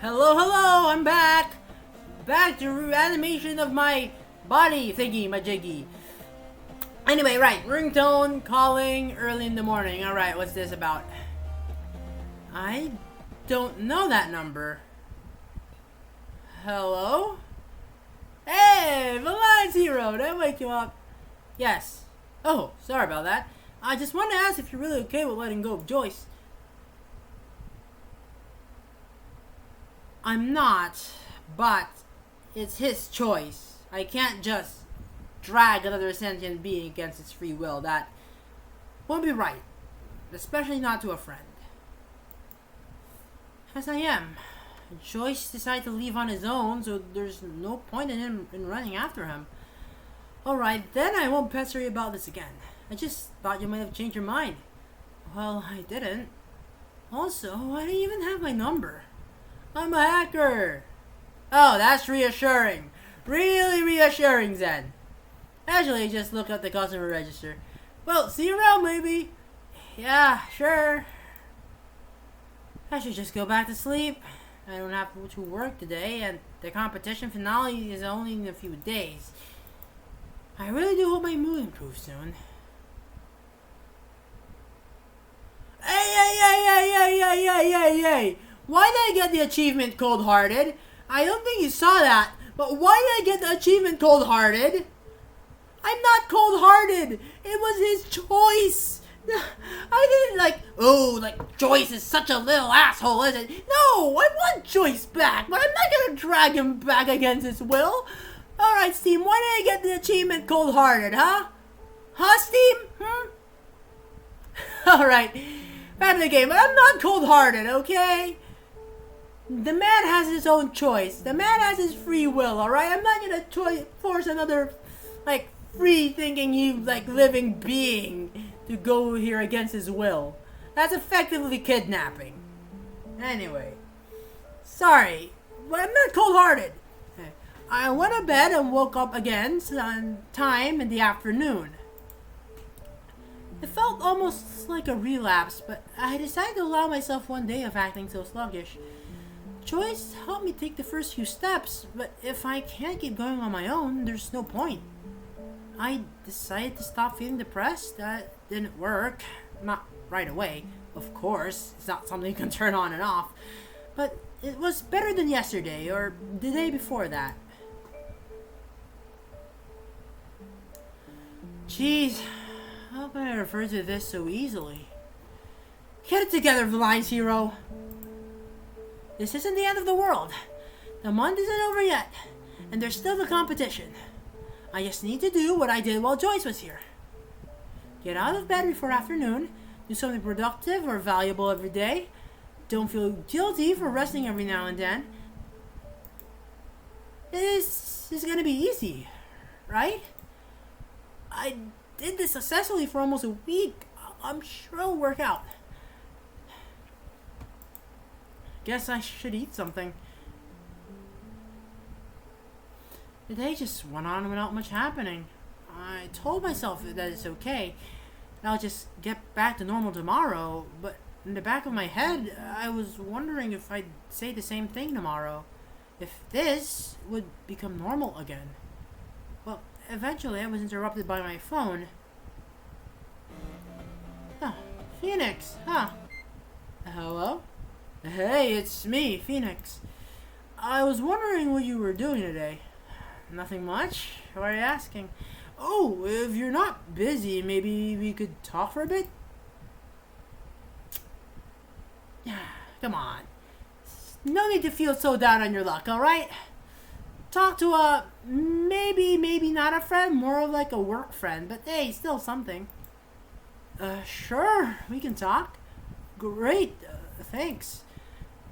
[SPEAKER 1] Hello, hello, I'm back! Back to animation of my body thingy, majiggy. Anyway, right, ringtone, calling, early in the morning. Alright, what's this about? I don't know that number. Hello? Hey, Valance Hero, did I wake you up? Yes. Oh, sorry about that. I just wanted to ask if you're really okay with letting go of Joyce. I'm not, but it's his choice. I can't just drag another sentient being against its free will. That won't be right, especially not to a friend. As I am. Joyce decided to leave on his own, so there's no point in him in running after him. Alright, then I won't pester you about this again. I just thought you might have changed your mind. Well, I didn't. Also, why do you even have my number? I'm a hacker! Oh, that's reassuring. Really reassuring, Zen. Actually, just look at the customer register. Well, see you around, maybe. Yeah, sure. I should just go back to sleep. I don't have to work today, and the competition finale is only in a few days. I really do hope my mood improves soon. Hey! Why did I get the achievement cold-hearted? I don't think you saw that, but why did I get the achievement cold-hearted? I'm not cold-hearted! It was his choice! I didn't Joyce is such a little asshole, isn't it? No, I want Joyce back, but I'm not gonna drag him back against his will. Alright, Steam, why did I get the achievement cold-hearted, huh? Huh, Steam? Alright, back to the game, but I'm not cold-hearted, okay? The man has his own choice. The man has his free will, alright? I'm not gonna force another, free-thinking, living being to go here against his will. That's effectively kidnapping. Anyway. Sorry, but I'm not cold-hearted. I went to bed and woke up again sometime in the afternoon. It felt almost like a relapse, but I decided to allow myself one day of acting so sluggish. Joyce helped me take the first few steps, but if I can't keep going on my own, there's no point. I decided to stop feeling depressed. That didn't work. Not right away, of course. It's not something you can turn on and off. But it was better than yesterday, or the day before that. Jeez, how can I refer to this so easily? Get it together, Valance Hero! This isn't the end of the world. The month isn't over yet, and there's still the competition. I just need to do what I did while Joyce was here. Get out of bed before afternoon, do something productive or valuable every day. Don't feel guilty for resting every now and then. This is gonna be easy, right? I did this successfully for almost a week. I'm sure it'll work out. Guess I should eat something. The day just went on without much happening. I told myself that it's okay. I'll just get back to normal tomorrow, but in the back of my head, I was wondering if I'd say the same thing tomorrow. If this would become normal again. Well, eventually I was interrupted by my phone. Oh, Phoenix, huh? Hello? Hey, it's me, Phoenix. I was wondering what you were doing today. Nothing much? Why are you asking? Oh, if you're not busy, maybe we could talk for a bit? Come on. No need to feel so down on your luck, alright? Talk to a, maybe not a friend, more of like a work friend, but hey, still something. Sure, we can talk. Great, thanks.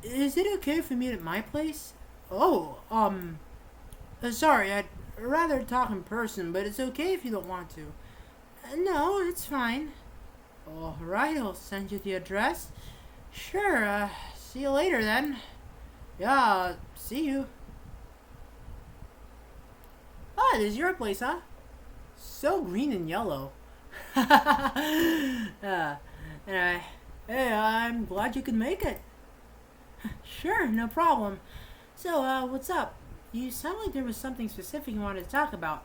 [SPEAKER 1] Is it okay if we meet at my place? Oh, sorry, I'd rather talk in person, but it's okay if you don't want to. No, it's fine. Alright, I'll send you the address. Sure, see you later then. Yeah, see you. Ah, this is your place, huh? So green and yellow. Anyway, hey, I'm glad you could make it. Sure, no problem. So, what's up? You sound like there was something specific you wanted to talk about.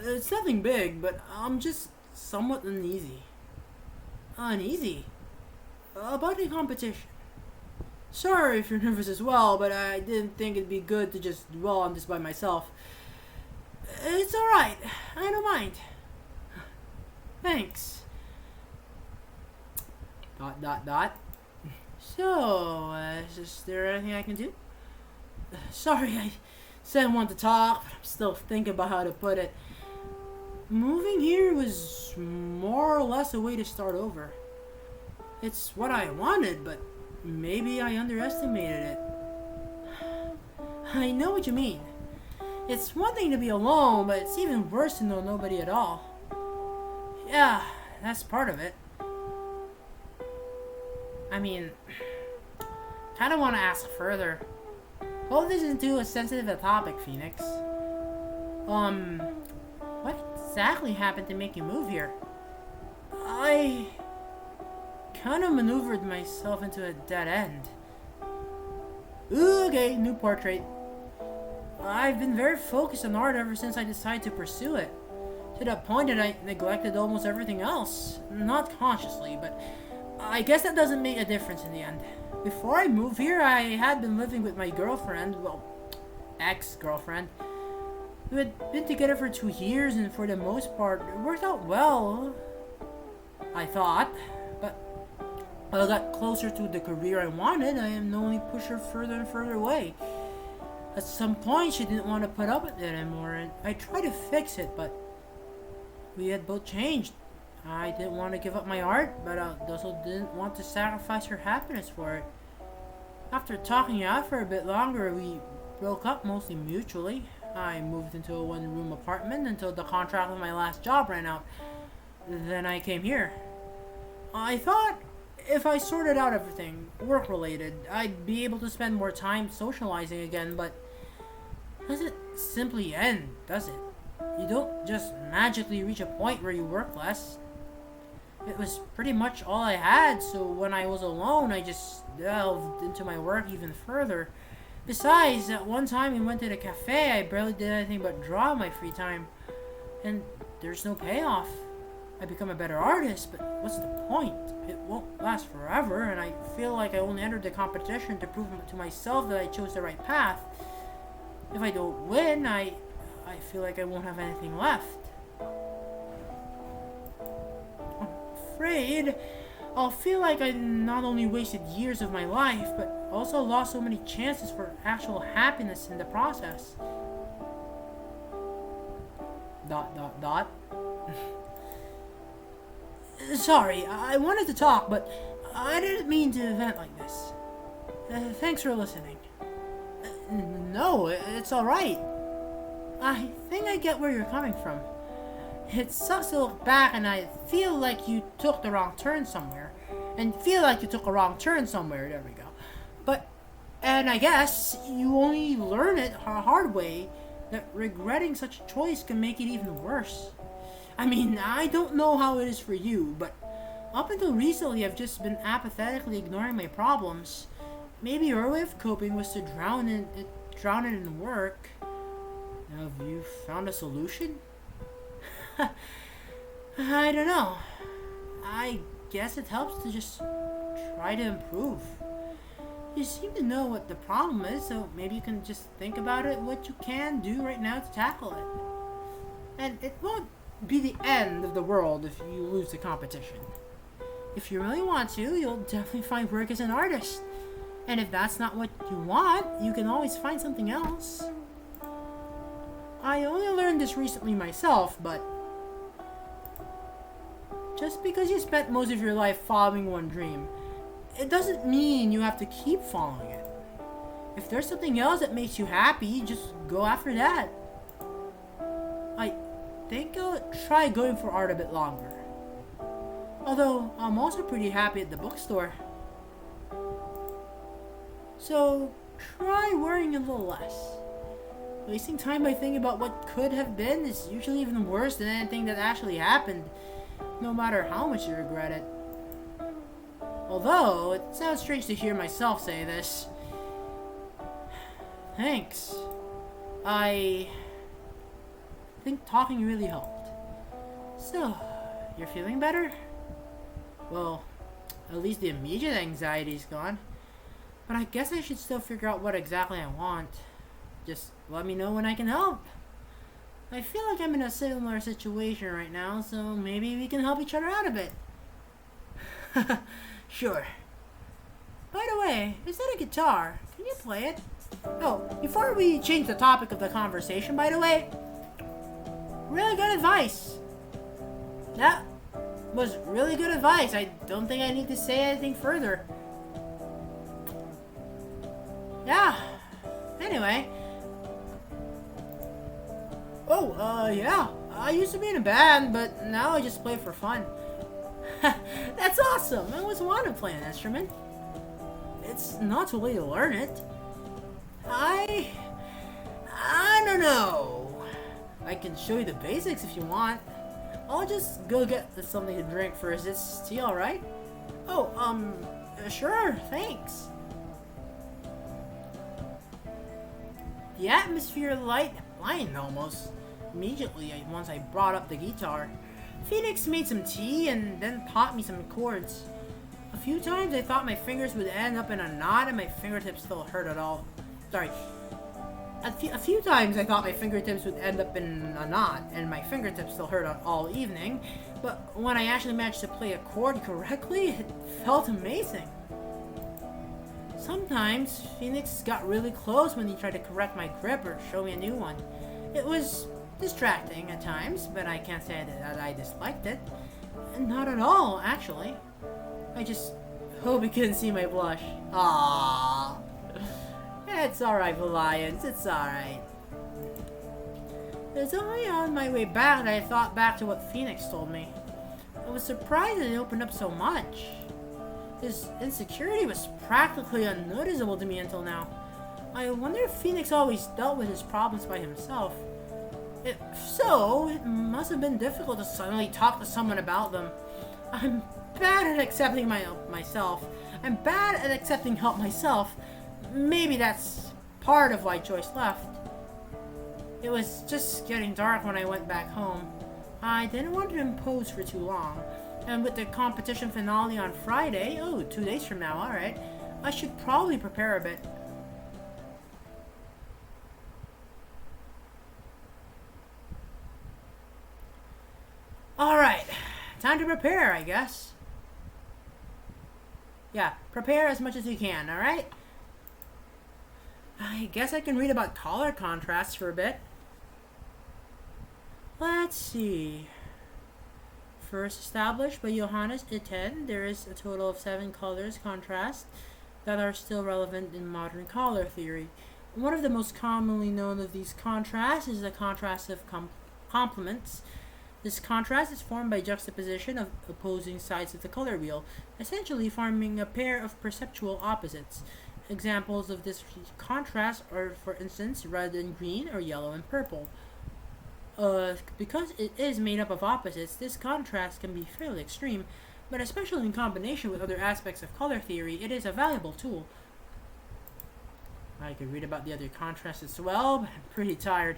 [SPEAKER 1] It's nothing big, but I'm just somewhat uneasy. Uneasy? About the competition. Sorry if you're nervous as well, but I didn't think it'd be good to just dwell on this by myself. It's alright. I don't mind. Thanks. Dot dot dot. So, is there anything I can do? Sorry, I said I wanted to talk, but I'm still thinking about how to put it. Moving here was more or less a way to start over. It's what I wanted, but maybe I underestimated it. I know what you mean. It's one thing to be alone, but it's even worse to know nobody at all. Yeah, that's part of it. I mean, kind of want to ask further. Hope this isn't too sensitive a topic, Phoenix. What exactly happened to make you move here? I kind of maneuvered myself into a dead end. Ooh, okay, new portrait. I've been very focused on art ever since I decided to pursue it. To the point that I neglected almost everything else. Not consciously, but I guess that doesn't make a difference in the end. Before I moved here, I had been living with my girlfriend, well, ex-girlfriend. We had been together for 2 years, and for the most part, it worked out well, I thought. But as I got closer to the career I wanted, I am only pushed her further and further away. At some point, she didn't want to put up with it anymore, and I tried to fix it, but we had both changed. I didn't want to give up my art, but I also didn't want to sacrifice her happiness for it. After talking it out for a bit longer, we broke up mostly mutually. I moved into a one-room apartment until the contract with my last job ran out. Then I came here. I thought if I sorted out everything, work-related, I'd be able to spend more time socializing again, but it doesn't simply end, does it? You don't just magically reach a point where you work less. It was pretty much all I had, so when I was alone, I just delved into my work even further. Besides, at one time we went to the cafe, I barely did anything but draw in my free time. And there's no payoff. I become a better artist, but what's the point? It won't last forever, and I feel like I only entered the competition to prove to myself that I chose the right path. If I don't win, I feel like I won't have anything left. I'm afraid I'll feel like I not only wasted years of my life, but also lost so many chances for actual happiness in the process. Dot dot dot. Sorry, I wanted to talk, but I didn't mean to vent like this. Thanks for listening. No, it's alright. I think I get where you're coming from. It sucks to look back and I feel like you took the wrong turn somewhere. And feel like you took a wrong turn somewhere, there we go. And I guess you only learn it a hard way, that regretting such a choice can make it even worse. I mean, I don't know how it is for you, but up until recently I've just been apathetically ignoring my problems. Maybe your way of coping was to drown it in work. Have you found a solution? I don't know. I guess it helps to just try to improve. You seem to know what the problem is, so maybe you can just think about it, what you can do right now to tackle it. And it won't be the end of the world if you lose the competition. If you really want to, you'll definitely find work as an artist. And if that's not what you want, you can always find something else. I only learned this recently myself, but just because you spent most of your life following one dream, it doesn't mean you have to keep following it. If there's something else that makes you happy, just go after that. I think I'll try going for art a bit longer. Although, I'm also pretty happy at the bookstore. So, try worrying a little less. Wasting time by thinking about what could have been is usually even worse than anything that actually happened, no matter how much you regret it. Although, it sounds strange to hear myself say this. Thanks. I think talking really helped. So, you're feeling better? Well, at least the immediate anxiety's gone. But I guess I should still figure out what exactly I want. Just let me know when I can help. I feel like I'm in a similar situation right now, so maybe we can help each other out a bit. Sure. By the way, is that a guitar? Can you play it? Oh, before we change the topic of the conversation, by the way, really good advice. That was really good advice. I don't think I need to say anything further. Yeah. Anyway. Yeah. I used to be in a band, but now I just play for fun. That's awesome. I always wanted to play an instrument. It's not too late to learn it. I don't know. I can show you the basics if you want. I'll just go get something to drink first. Is tea alright? Oh, sure, thanks. The atmosphere lightened almost immediately once I brought up the guitar. Phoenix made some tea and then taught me some chords. A few times I thought my fingers would end up in a knot and my fingertips still hurt at all. Sorry. A few times I thought my fingertips would end up in a knot and my fingertips still hurt all evening, but when I actually managed to play a chord correctly, it felt amazing. Sometimes Phoenix got really close when he tried to correct my grip or show me a new one. It was distracting at times, but I can't say that I disliked it. Not at all, actually. I just hope he couldn't see my blush. Aww. It's alright, Valiance. It's alright. It was only on my way back that I thought back to what Phoenix told me. I was surprised that he opened up so much. His insecurity was practically unnoticeable to me until now. I wonder if Phoenix always dealt with his problems by himself. If so, it must have been difficult to suddenly talk to someone about them. I'm bad at accepting myself. I'm bad at accepting help myself. Maybe that's part of why Joyce left. It was just getting dark when I went back home. I didn't want to impose for too long. And with the competition finale on Friday, 2 days from now, alright, I should probably prepare a bit. Alright, time to prepare, I guess. Yeah, prepare as much as you can, alright? I guess I can read about color contrasts for a bit. Let's see. First established by Johannes Itten, there is a total of 7 colors contrast that are still relevant in modern color theory. One of the most commonly known of these contrasts is the contrast of complements. This contrast is formed by juxtaposition of opposing sides of the color wheel, essentially forming a pair of perceptual opposites. Examples of this contrast are, for instance, red and green or yellow and purple. Because it is made up of opposites, this contrast can be fairly extreme, but especially in combination with other aspects of color theory, it is a valuable tool. I could read about the other contrasts as well, but I'm pretty tired.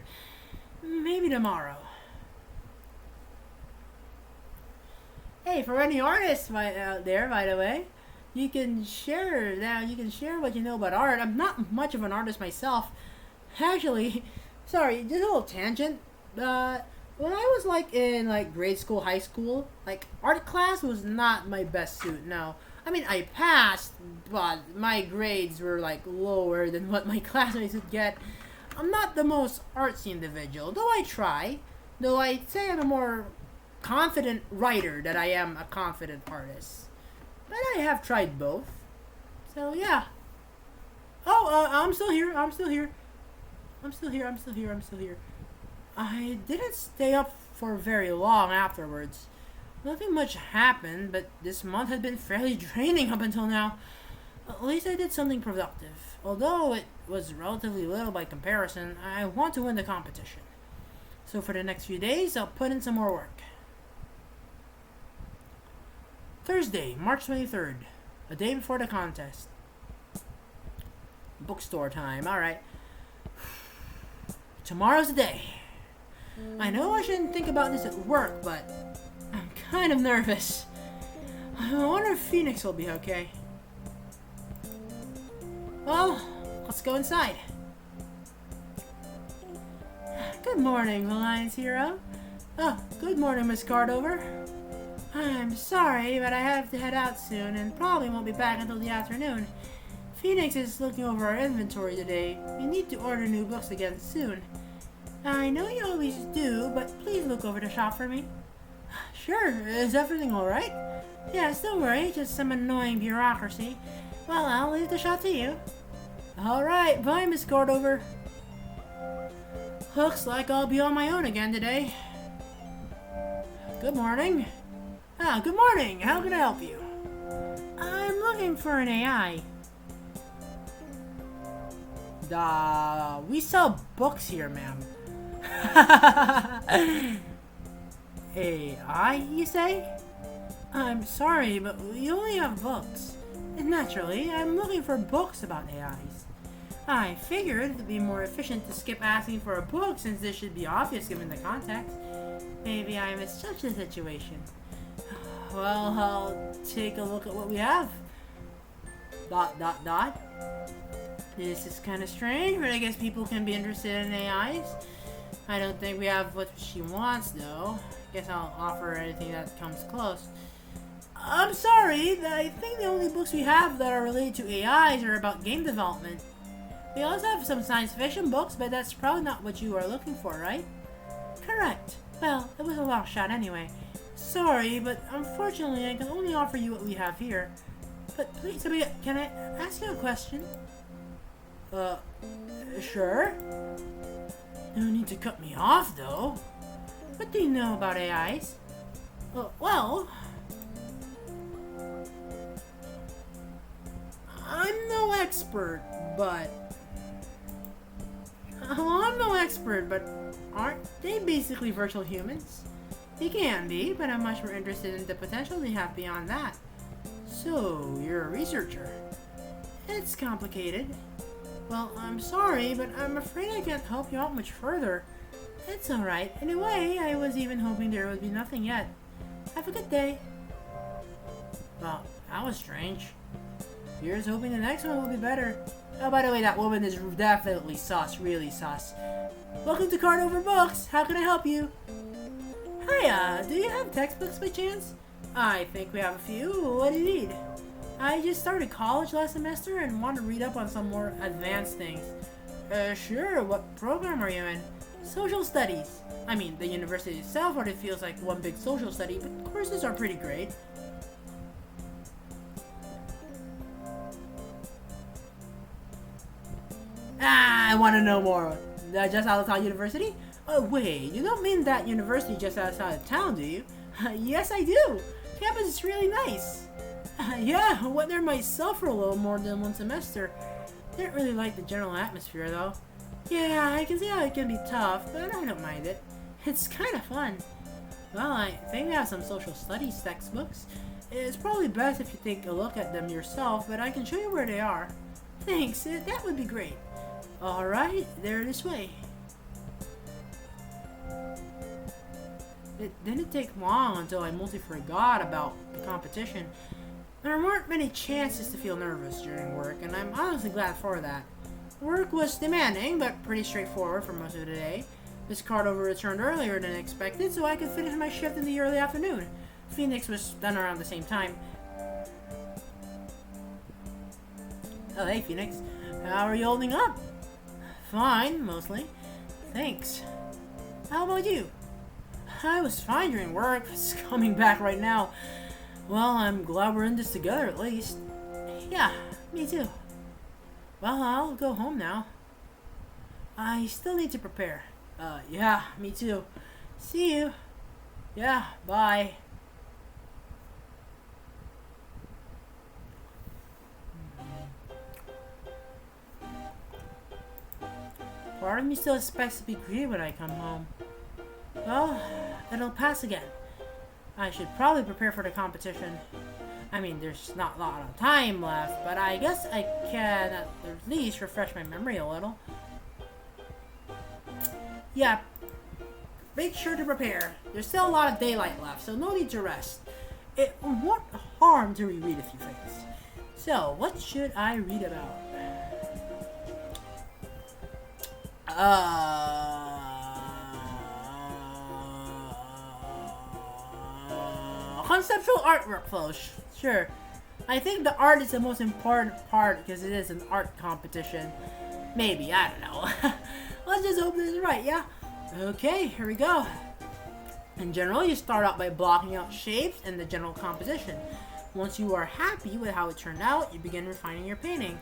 [SPEAKER 1] Maybe tomorrow. Hey, for any artists out there, by the way, you can share what you know about art. I'm not much of an artist myself. Actually, sorry, just a little tangent. When I was in grade school, high school, art class was not my best suit. No, I mean I passed, but my grades were lower than what my classmates would get. I'm not the most artsy individual, though I try. Though I'd say I'm a more confident writer than I am a confident artist. But I have tried both. So yeah. I'm still here. I didn't stay up for very long afterwards. Nothing much happened, but this month had been fairly draining up until now. At least I did something productive. Although it was relatively little by comparison, I want to win the competition. So for the next few days, I'll put in some more work. Thursday, March 23rd. A day before the contest. Bookstore time, alright. Tomorrow's the day. I know I shouldn't think about this at work, but I'm kind of nervous. I wonder if Phoenix will be okay. Well, let's go inside. Good morning, Alliance Hero. Oh, good morning, Miss Cardover. I'm sorry, but I have to head out soon and probably won't be back until the afternoon. Phoenix is looking over our inventory today. We need to order new books again soon. I know you always do, but please look over the shop for me. Sure, is everything alright? Yes, don't worry, just some annoying bureaucracy. Well, I'll leave the shop to you. Alright, bye, Miss Cardover. Looks like I'll be on my own again today. Good morning. Good morning. How can I help you? I'm looking for an AI. We sell books here, ma'am. AI, you say? I'm sorry, but we only have books. And naturally, I'm looking for books about AIs. I figured it'd be more efficient to skip asking for a book since this should be obvious given the context. Maybe I misjudged the situation. Well, I'll take a look at what we have. ... This is kind of strange, but I guess people can be interested in AIs. I don't think we have what she wants, though. Guess I'll offer her anything that comes close. I'm sorry, I think the only books we have that are related to AIs are about game development. We also have some science fiction books, but that's probably not what you are looking for, right? Correct. Well, it was a long shot anyway. Sorry, but unfortunately I can only offer you what we have here. But please, can I ask you a question? Sure. No need to cut me off, though. What do you know about AIs? Well, I'm no expert, but aren't they basically virtual humans? They can be, but I'm much more interested in the potential they have beyond that. So, you're a researcher. It's complicated. Well, I'm sorry, but I'm afraid I can't help you out much further. It's alright. In a way, I was even hoping there would be nothing yet. Have a good day. Well, that was strange. Here's hoping the next one will be better. Oh, by the way, that woman is definitely sus, really sus. Welcome to Cardover Books. How can I help you? Hiya, do you have textbooks by chance? I think we have a few. What do you need? I just started college last semester and want to read up on some more advanced things. Sure. What program are you in? Social studies. I mean, the university itself already feels like one big social study, but courses are pretty great. I want to know more. Just outside of town university? Oh, wait, you don't mean that university just outside of town, do you? Yes, I do. Campus is really nice. Yeah, I went there myself for a little more than one semester. Didn't really like the general atmosphere, though. Yeah, I can see how it can be tough, but I don't mind it. It's kind of fun. Well, I think we have some social studies textbooks. It's probably best if you take a look at them yourself, but I can show you where they are. Thanks, that would be great. Alright, they're this way. It didn't take long until I mostly forgot about the competition. There weren't many chances to feel nervous during work, and I'm honestly glad for that. Work was demanding, but pretty straightforward for most of the day. Miss Cardover returned earlier than expected, so I could finish my shift in the early afternoon. Phoenix was done around the same time. Oh, hey, Phoenix. How are you holding up? Fine, mostly. Thanks. How about you? I was fine during work. It's coming back right now. Well, I'm glad we're in this together at least. Yeah, me too. Well, I'll go home now. I still need to prepare. Yeah, me too. See you. Yeah, bye. Part of me still expects to be greeted when I come home. Well, it'll pass again. I should probably prepare for the competition. I mean, there's not a lot of time left, but I guess I can at least refresh my memory a little. Yeah, make sure to prepare. There's still a lot of daylight left, so no need to rest. It won't harm to reread a few things. So, what should I read about? Conceptual art workflows. Sure. I think the art is the most important part because it is an art competition. Maybe, I don't know. Let's just hope this is right, yeah? Okay, here we go. In general, you start out by blocking out shapes and the general composition. Once you are happy with how it turned out, you begin refining your painting.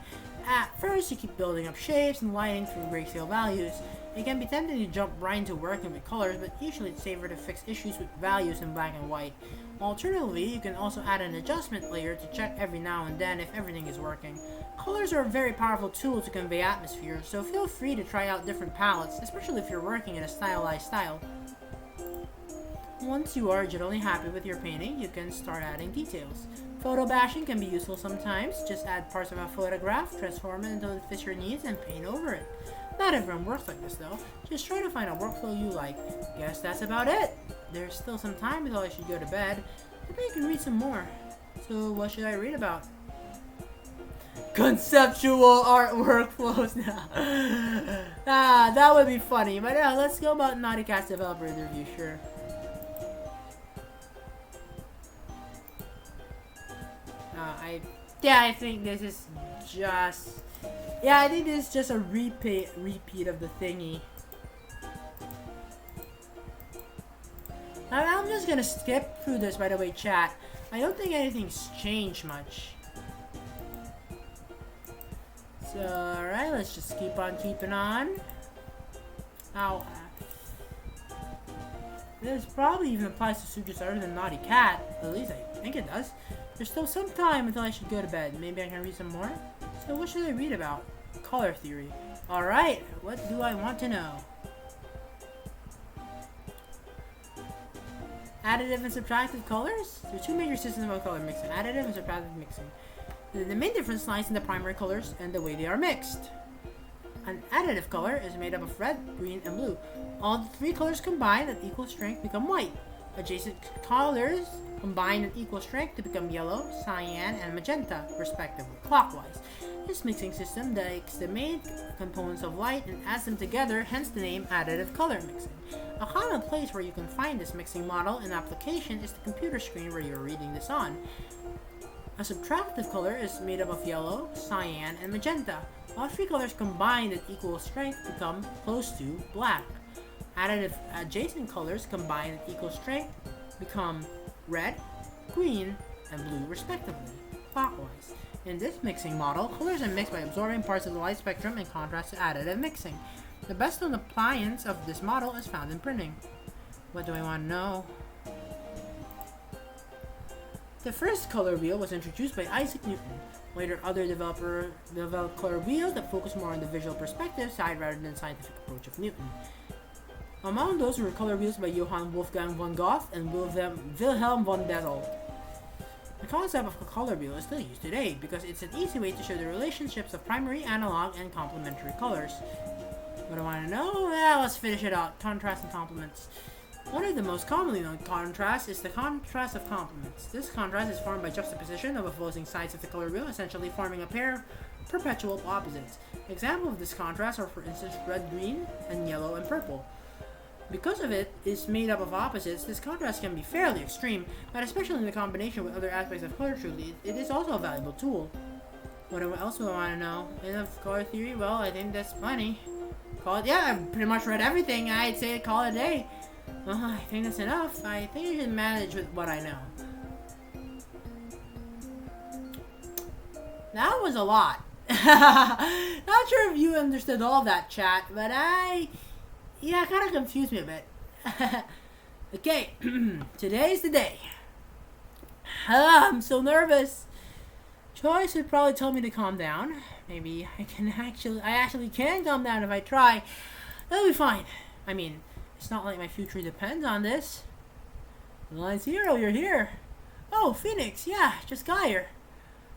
[SPEAKER 1] At first, you keep building up shapes and lighting through grayscale values. It can be tempting to jump right into working with colors, but usually it's safer to fix issues with values in black and white. Alternatively, you can also add an adjustment layer to check every now and then if everything is working. Colors are a very powerful tool to convey atmosphere, so feel free to try out different palettes, especially if you're working in a stylized style. Once you are generally happy with your painting, you can start adding details. Photo bashing can be useful sometimes. Just add parts of a photograph, transform it until it fits your needs, and paint over it. Not everyone works like this though. Just try to find a workflow you like. Guess that's about it. There's still some time until I should go to bed. Maybe I can read some more. So what should I read about? Conceptual art workflows now. That would be funny. But yeah, let's go about Naughty Cat's developer interview, sure. I think this is just... Yeah, I think this is just a repeat of the thingy. I'm just gonna skip through this, by the way, chat. I don't think anything's changed much. So, alright, let's just keep on keeping on. Ow. This probably even applies to Suju's other than Naughty Cat. At least I think it does. There's still some time until I should go to bed. Maybe I can read some more? So what should I read about? Color theory. Alright, what do I want to know? Additive and subtractive colors? There are two major systems of color mixing. Additive and subtractive mixing. The main difference lies in the primary colors and the way they are mixed. An additive color is made up of red, green, and blue. All the three colors combined at equal strength become white. Adjacent colors combine at equal strength to become yellow, cyan, and magenta, respectively, clockwise. This mixing system takes the main components of light and adds them together, hence the name additive color mixing. A common place where you can find this mixing model in application is the computer screen where you're reading this on. A subtractive color is made up of yellow, cyan, and magenta. All three colors combined at equal strength become close to black. Additive adjacent colors combined at equal strength become red, green, and blue respectively, clockwise. In this mixing model, colors are mixed by absorbing parts of the light spectrum in contrast to additive mixing. The best known appliance of this model is found in printing. What do I want to know? The first color wheel was introduced by Isaac Newton. Later, other developers developed color wheels that focus more on the visual perspective side rather than scientific approach of Newton. Among those were color wheels by Johann Wolfgang von Goethe and Wilhelm von Bessel. The concept of a color wheel is still used today because it's an easy way to show the relationships of primary, analog, and complementary colors. What do I want to know? Well, let's finish it out. Contrast and complements. One of the most commonly known contrasts is the contrast of complements. This contrast is formed by juxtaposition of opposing sides of the color wheel, essentially forming a pair of perpetual opposites. Examples of this contrast are, for instance, red-green and yellow and purple. Because of it is made up of opposites, this contrast can be fairly extreme, but especially in the combination with other aspects of color theory, it is also a valuable tool. What else do I want to know? Enough color theory? Well, I think that's plenty. I've pretty much read everything. I'd say call it a day. Well, I think that's enough. I think I can manage with what I know. That was a lot. Not sure if you understood all that, chat, but yeah, kind of confused me a bit. Okay, today's the day. I'm so nervous. Choice would probably tell me to calm down. Maybe I actually can calm down if I try. That'll be fine. I mean, it's not like my future depends on this. Line Zero, you're here. Oh, Phoenix, yeah, just got here.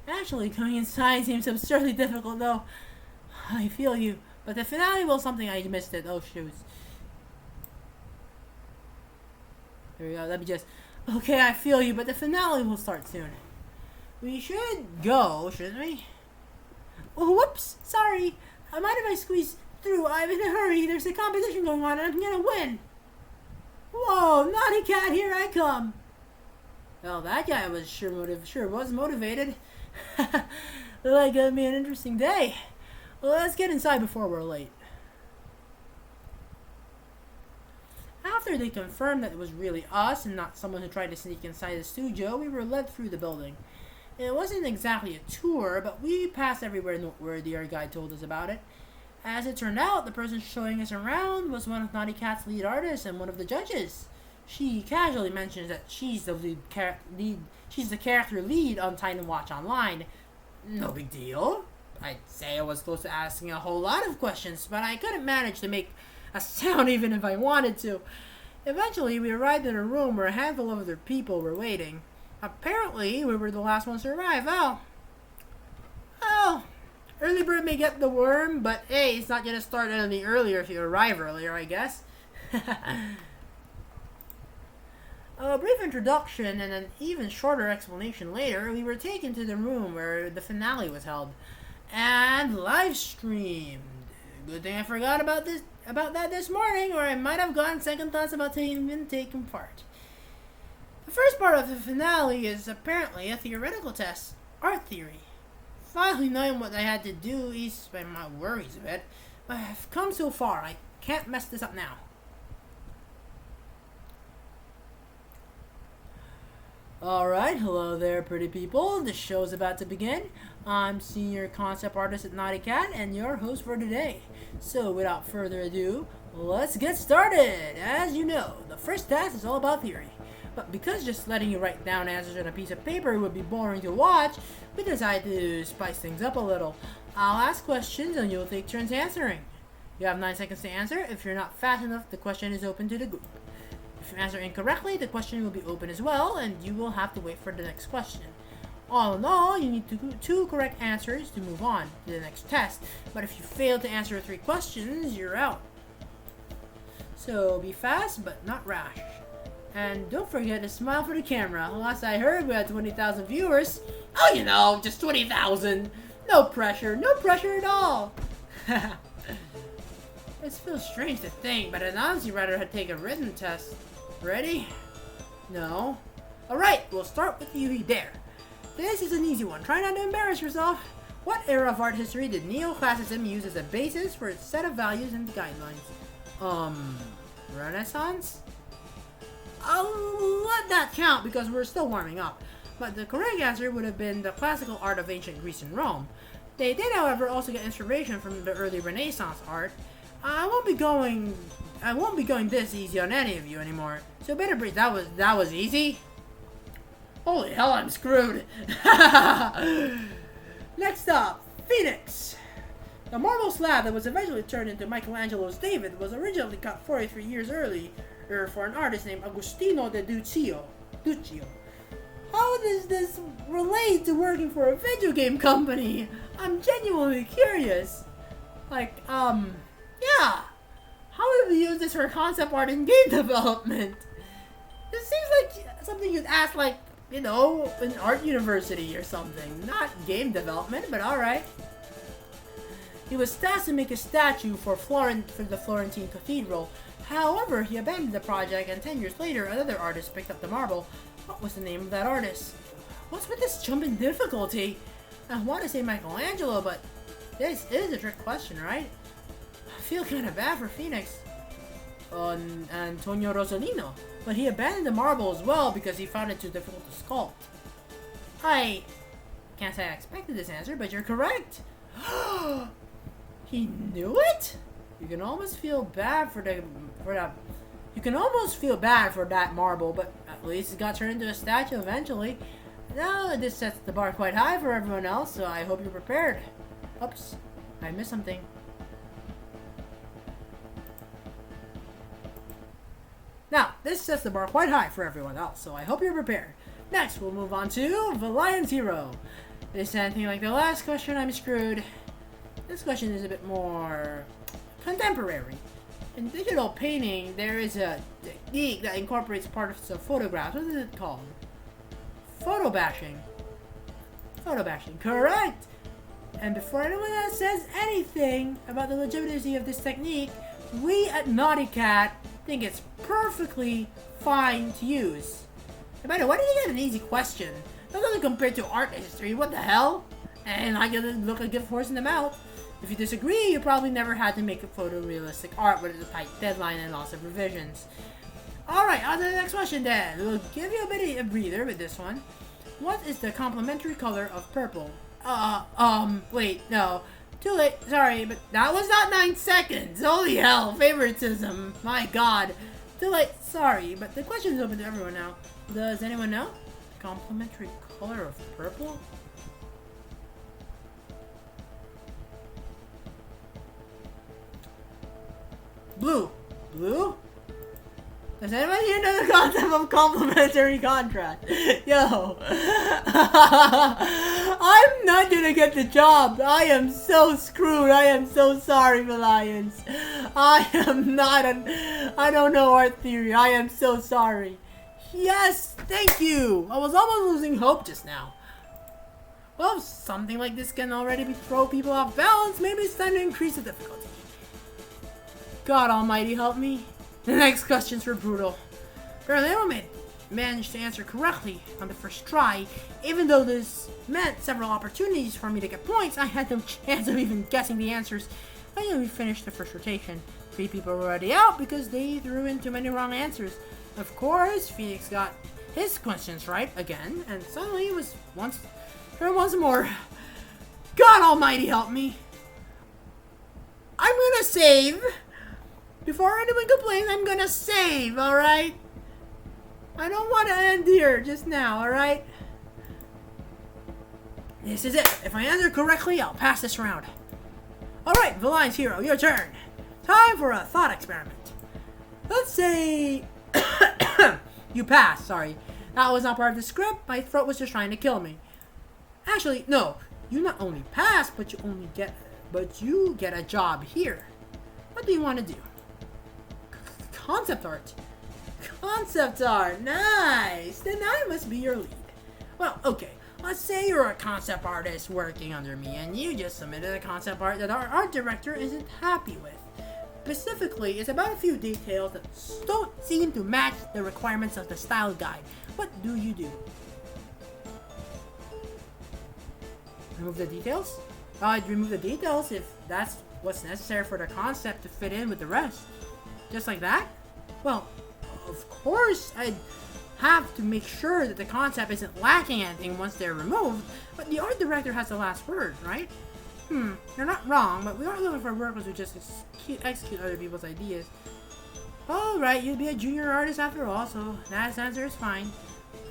[SPEAKER 1] Actually, going inside seems absurdly difficult, though. I feel you. But the finale was something I missed it. Oh, shoot. There we go. Let me just... Okay, I feel you, but the finale will start soon. We should go, shouldn't we? Oh, whoops! Sorry. I mind if I squeeze through? I'm in a hurry. There's a competition going on, and I'm gonna win. Whoa, naughty cat, here I come. Well, that guy was sure was motivated. Looks like it'll be an interesting day. Well, let's get inside before we're late. After they confirmed that it was really us and not someone who tried to sneak inside the studio, we were led through the building. It wasn't exactly a tour, but we passed everywhere noteworthy. Our guide told us about it. As it turned out, the person showing us around was one of Naughty Cat's lead artists and one of the judges. She casually mentions that she's the she's the character lead on Titan Watch Online. No big deal. I'd say I was close to asking a whole lot of questions, but I couldn't manage to make a sound even if I wanted to. Eventually, we arrived in a room where a handful of other people were waiting. Apparently, we were the last ones to arrive. Oh, early bird may get the worm, but hey, it's not gonna start any earlier if you arrive earlier, I guess. A brief introduction and an even shorter explanation later, we were taken to the room where the finale was held and live streamed. Good thing I forgot about that this morning, or I might have gotten second thoughts about taking part. The first part of the finale is apparently a theoretical test, art theory. Finally knowing what I had to do eased my worries a bit, but I've come so far, I can't mess this up now. Alright, hello there pretty people, the show's about to begin. I'm senior concept artist at Naughty Cat and your host for today. So without further ado, let's get started! As you know, the first task is all about theory. But because just letting you write down answers on a piece of paper would be boring to watch, we decided to spice things up a little. I'll ask questions and you'll take turns answering. You have 9 seconds to answer. If you're not fast enough, the question is open to the group. If you answer incorrectly, the question will be open as well, and you will have to wait for the next question. All in all, you need two correct answers to move on to the next test, but if you fail to answer 3 questions, you're out. So be fast, but not rash. And don't forget to smile for the camera. Last I heard, we had 20,000 viewers. Oh, you know, just 20,000. No pressure at all. It feels strange to think, but I'd honestly rather take a written test. Ready? No. Alright, we'll start with you there. This is an easy one. Try not to embarrass yourself. What era of art history did neoclassicism use as a basis for its set of values and guidelines? Renaissance? I'll let that count because we're still warming up. But the correct answer would have been the classical art of ancient Greece and Rome. They did, however, also get inspiration from the early Renaissance art. I won't be going this easy on any of you anymore. So better breathe. That was easy. Holy hell, I'm screwed. Next up, Phoenix. The marble slab that was eventually turned into Michelangelo's David was originally cut 43 years earlier for an artist named Agostino de Duccio. How does this relate to working for a video game company? I'm genuinely curious. Yeah. How would we use this for concept art in game development? This seems like something you'd ask, like, you know, an art university or something. Not game development, but alright. He was tasked to make a statue for the Florentine Cathedral. However, he abandoned the project, and 10 years later, another artist picked up the marble. What was the name of that artist? What's with this jump in difficulty? I want to say Michelangelo, but this is a trick question, right? I feel kind of bad for Phoenix. Antonio Rosolino. But he abandoned the marble as well because he found it too difficult to sculpt. I can't say I expected this answer, but you're correct. He knew it? You can almost feel bad for that. You can almost feel bad for that marble, but at least it got turned into a statue eventually. Now this sets the bar quite high for everyone else, so I hope you're prepared. Oops, I missed something. Now, this sets the bar quite high for everyone else, so I hope you're prepared. Next, we'll move on to the Lion Zero. If it's anything like the last question, I'm screwed. This question is a bit more contemporary. In digital painting, there is a technique that incorporates parts of photographs. What is it called? Photo bashing. Photo bashing, correct! And before anyone else says anything about the legitimacy of this technique, we at Naughty Cat think it's perfectly fine to use. And by the way, why did you get an easy question? That doesn't compare to art history, what the hell? And I get to look a gift horse in the mouth. If you disagree, you probably never had to make a photorealistic art with a tight deadline and lots of revisions. Alright, on to the next question then. We'll give you a bit of a breather with this one. What is the complementary color of purple? Wait, no. Too late, sorry, but that was not 9 seconds. Holy hell, favoritism. My god. Too late, sorry, but the question is open to everyone now. Does anyone know? Complementary color of purple? Blue. Blue? Does anybody here know the concept of complementary contrast? Yo. I'm not gonna get the job. I am so screwed. I am so sorry, Lions. I don't know art theory. I am so sorry. Yes, thank you. I was almost losing hope just now. Well, if something like this can already throw people off balance, maybe it's time to increase the difficulty. God almighty help me. The next questions were brutal. Apparently everyone managed to answer correctly on the first try. Even though this meant several opportunities for me to get points, I had no chance of even guessing the answers. Finally, we finished the first rotation. 3 people were already out because they threw in too many wrong answers. Of course, Phoenix got his questions right again, and suddenly it was once more. God almighty help me. I'm gonna save. Before anyone complains, I'm gonna save, alright? I don't want to end here just now, alright? This is it. If I answer correctly, I'll pass this round. Alright, the Lions Hero, your turn. Time for a thought experiment. Let's say... you pass, sorry. That was not part of the script. My throat was just trying to kill me. Actually, no. You not only pass, but you get a job here. What do you want to do? Concept art. Concept art. Nice. Then I must be your lead. Well, okay. Let's say you're a concept artist working under me and you just submitted a concept art that our art director isn't happy with. Specifically, it's about a few details that don't seem to match the requirements of the style guide. What do you do? Remove the details? I'd remove the details if that's what's necessary for the concept to fit in with the rest. Just like that? Well, of course I'd have to make sure that the concept isn't lacking anything once they're removed, but the art director has the last word, right? You're not wrong, but we aren't looking for workers who just execute other people's ideas. Alright, you'll be a junior artist after all, so that answer is fine.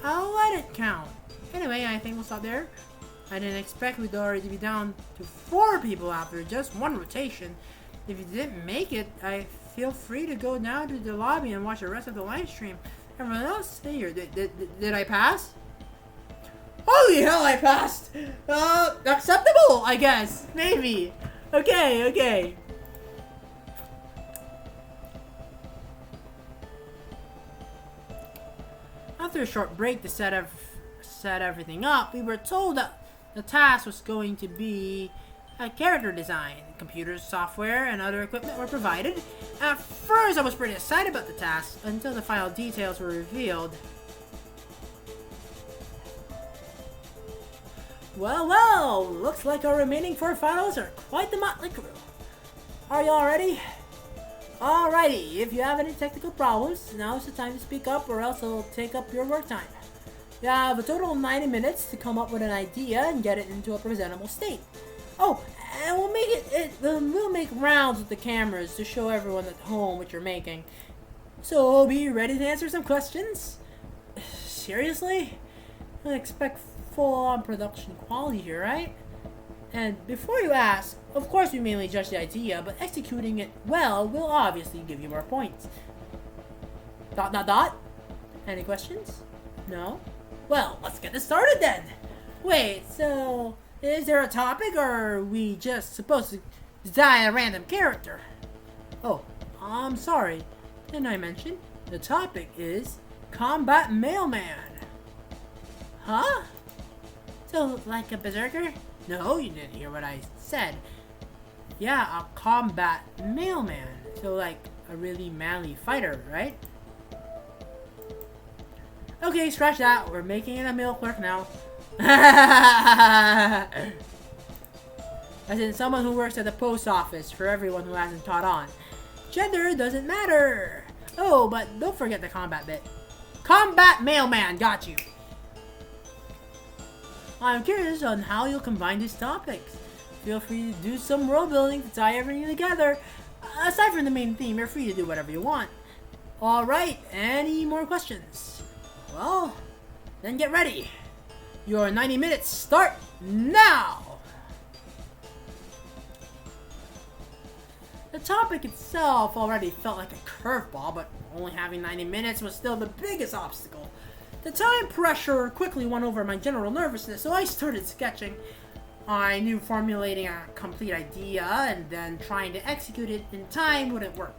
[SPEAKER 1] I'll let it count. Anyway, I think we'll stop there. I didn't expect we'd already be down to 4 people after just 1 rotation. If you didn't make it, I feel free to go down to the lobby and watch the rest of the live stream. Everyone else, stay here. Did I pass? Holy hell, I passed! Acceptable, I guess. Maybe. Okay. After a short break to set everything up, we were told that the task was going to be a character design. Computers, software, and other equipment were provided. At first, I was pretty excited about the task until the final details were revealed. Well, looks like our remaining 4 finals are quite the motley crew. Are y'all ready? Alrighty, if you have any technical problems, now's the time to speak up or else it'll take up your work time. You have a total of 90 minutes to come up with an idea and get it into a presentable state. Oh, and we'll make rounds with the cameras to show everyone at home what you're making. So be ready to answer some questions? Seriously? I expect full-on production quality here, right? And before you ask, of course we mainly judge the idea, but executing it well will obviously give you more points. ... Any questions? No? Well, let's get this started then. Wait, so is there a topic, or are we just supposed to design a random character? Oh, I'm sorry. Didn't I mention? The topic is Combat Mailman. Huh? So, like a berserker? No, you didn't hear what I said. Yeah, a combat mailman. So, like a really manly fighter, right? Okay, scratch that. We're making it a mail clerk now. As in someone who works at the post office, for everyone who hasn't caught on. Gender doesn't matter. Oh, but don't forget the combat bit. Combat mailman, got you. I'm curious on how you'll combine these topics. Feel free to do some world building to tie everything together. Aside from the main theme, you're free to do whatever you want. Alright, any more questions? Well, then get ready. Your 90 minutes start now! The topic itself already felt like a curveball, but only having 90 minutes was still the biggest obstacle. The time pressure quickly won over my general nervousness, so I started sketching. I knew formulating a complete idea and then trying to execute it in time wouldn't work.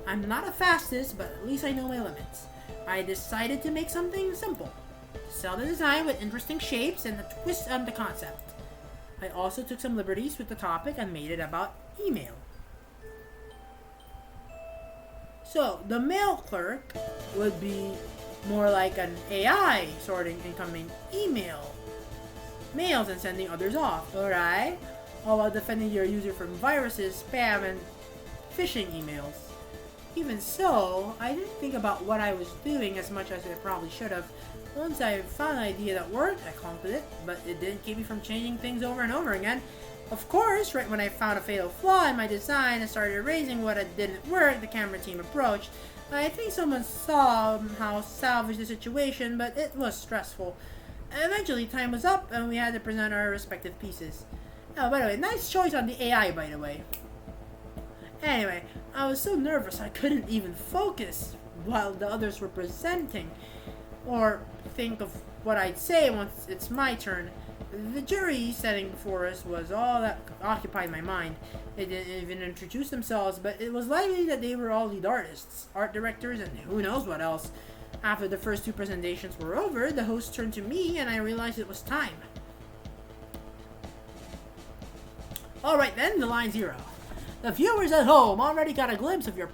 [SPEAKER 1] I'm not a fastest, but at least I know my limits. I decided to make something simple. To sell the design with interesting shapes and a twist on the concept. I also took some liberties with the topic and made it about email. So, the mail clerk would be more like an AI sorting incoming mails and sending others off, alright? All while defending your user from viruses, spam, and phishing emails. Even so, I didn't think about what I was doing as much as I probably should have. Once I found an idea that worked, I clung to it, but it didn't keep me from changing things over and over again. Of course, right when I found a fatal flaw in my design and started erasing what didn't work, the camera team approached. I think someone saw how salvage the situation, but it was stressful. Eventually, time was up, and we had to present our respective pieces. Oh, by the way, nice choice on the AI, by the way. Anyway, I was so nervous I couldn't even focus while the others were presenting, or think of what I'd say once it's my turn. The jury setting before us was all that occupied my mind. They didn't even introduce themselves, but it was likely that they were all lead artists, art directors, and who knows what else. After the first two presentations were over, the host turned to me and I realized it was time. Alright then, the line 0. The viewers at home already got a glimpse of your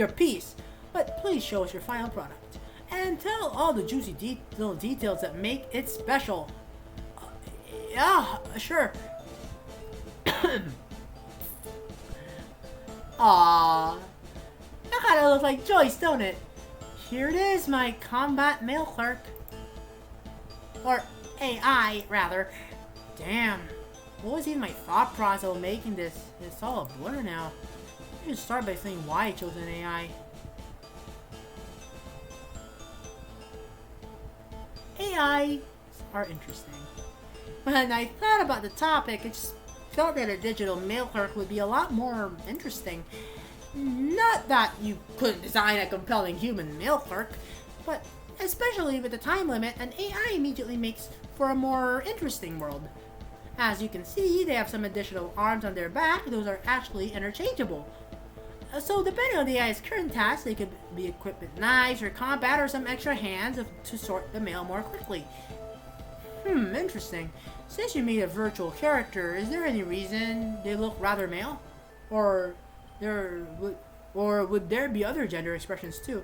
[SPEAKER 1] piece, but please show us your final product. And tell all the juicy little details that make it special. Yeah, sure. Aww. That kinda looks like Joyce, don't it? Here it is, my combat mail clerk. Or AI, rather. Damn. What was even my thought process of making this? It's all a blur now. I should start by saying why I chose an AI. AIs are interesting. When I thought about the topic, it just felt that a digital mail clerk would be a lot more interesting. Not that you couldn't design a compelling human mail clerk, but especially with the time limit, an AI immediately makes for a more interesting world. As you can see, they have some additional arms on their back. Those are actually interchangeable. So depending on the AI's current task, they could be equipped with knives or combat or some extra hands to sort the mail more quickly. Interesting. Since you made a virtual character, is there any reason they look rather male? Or would there be other gender expressions too?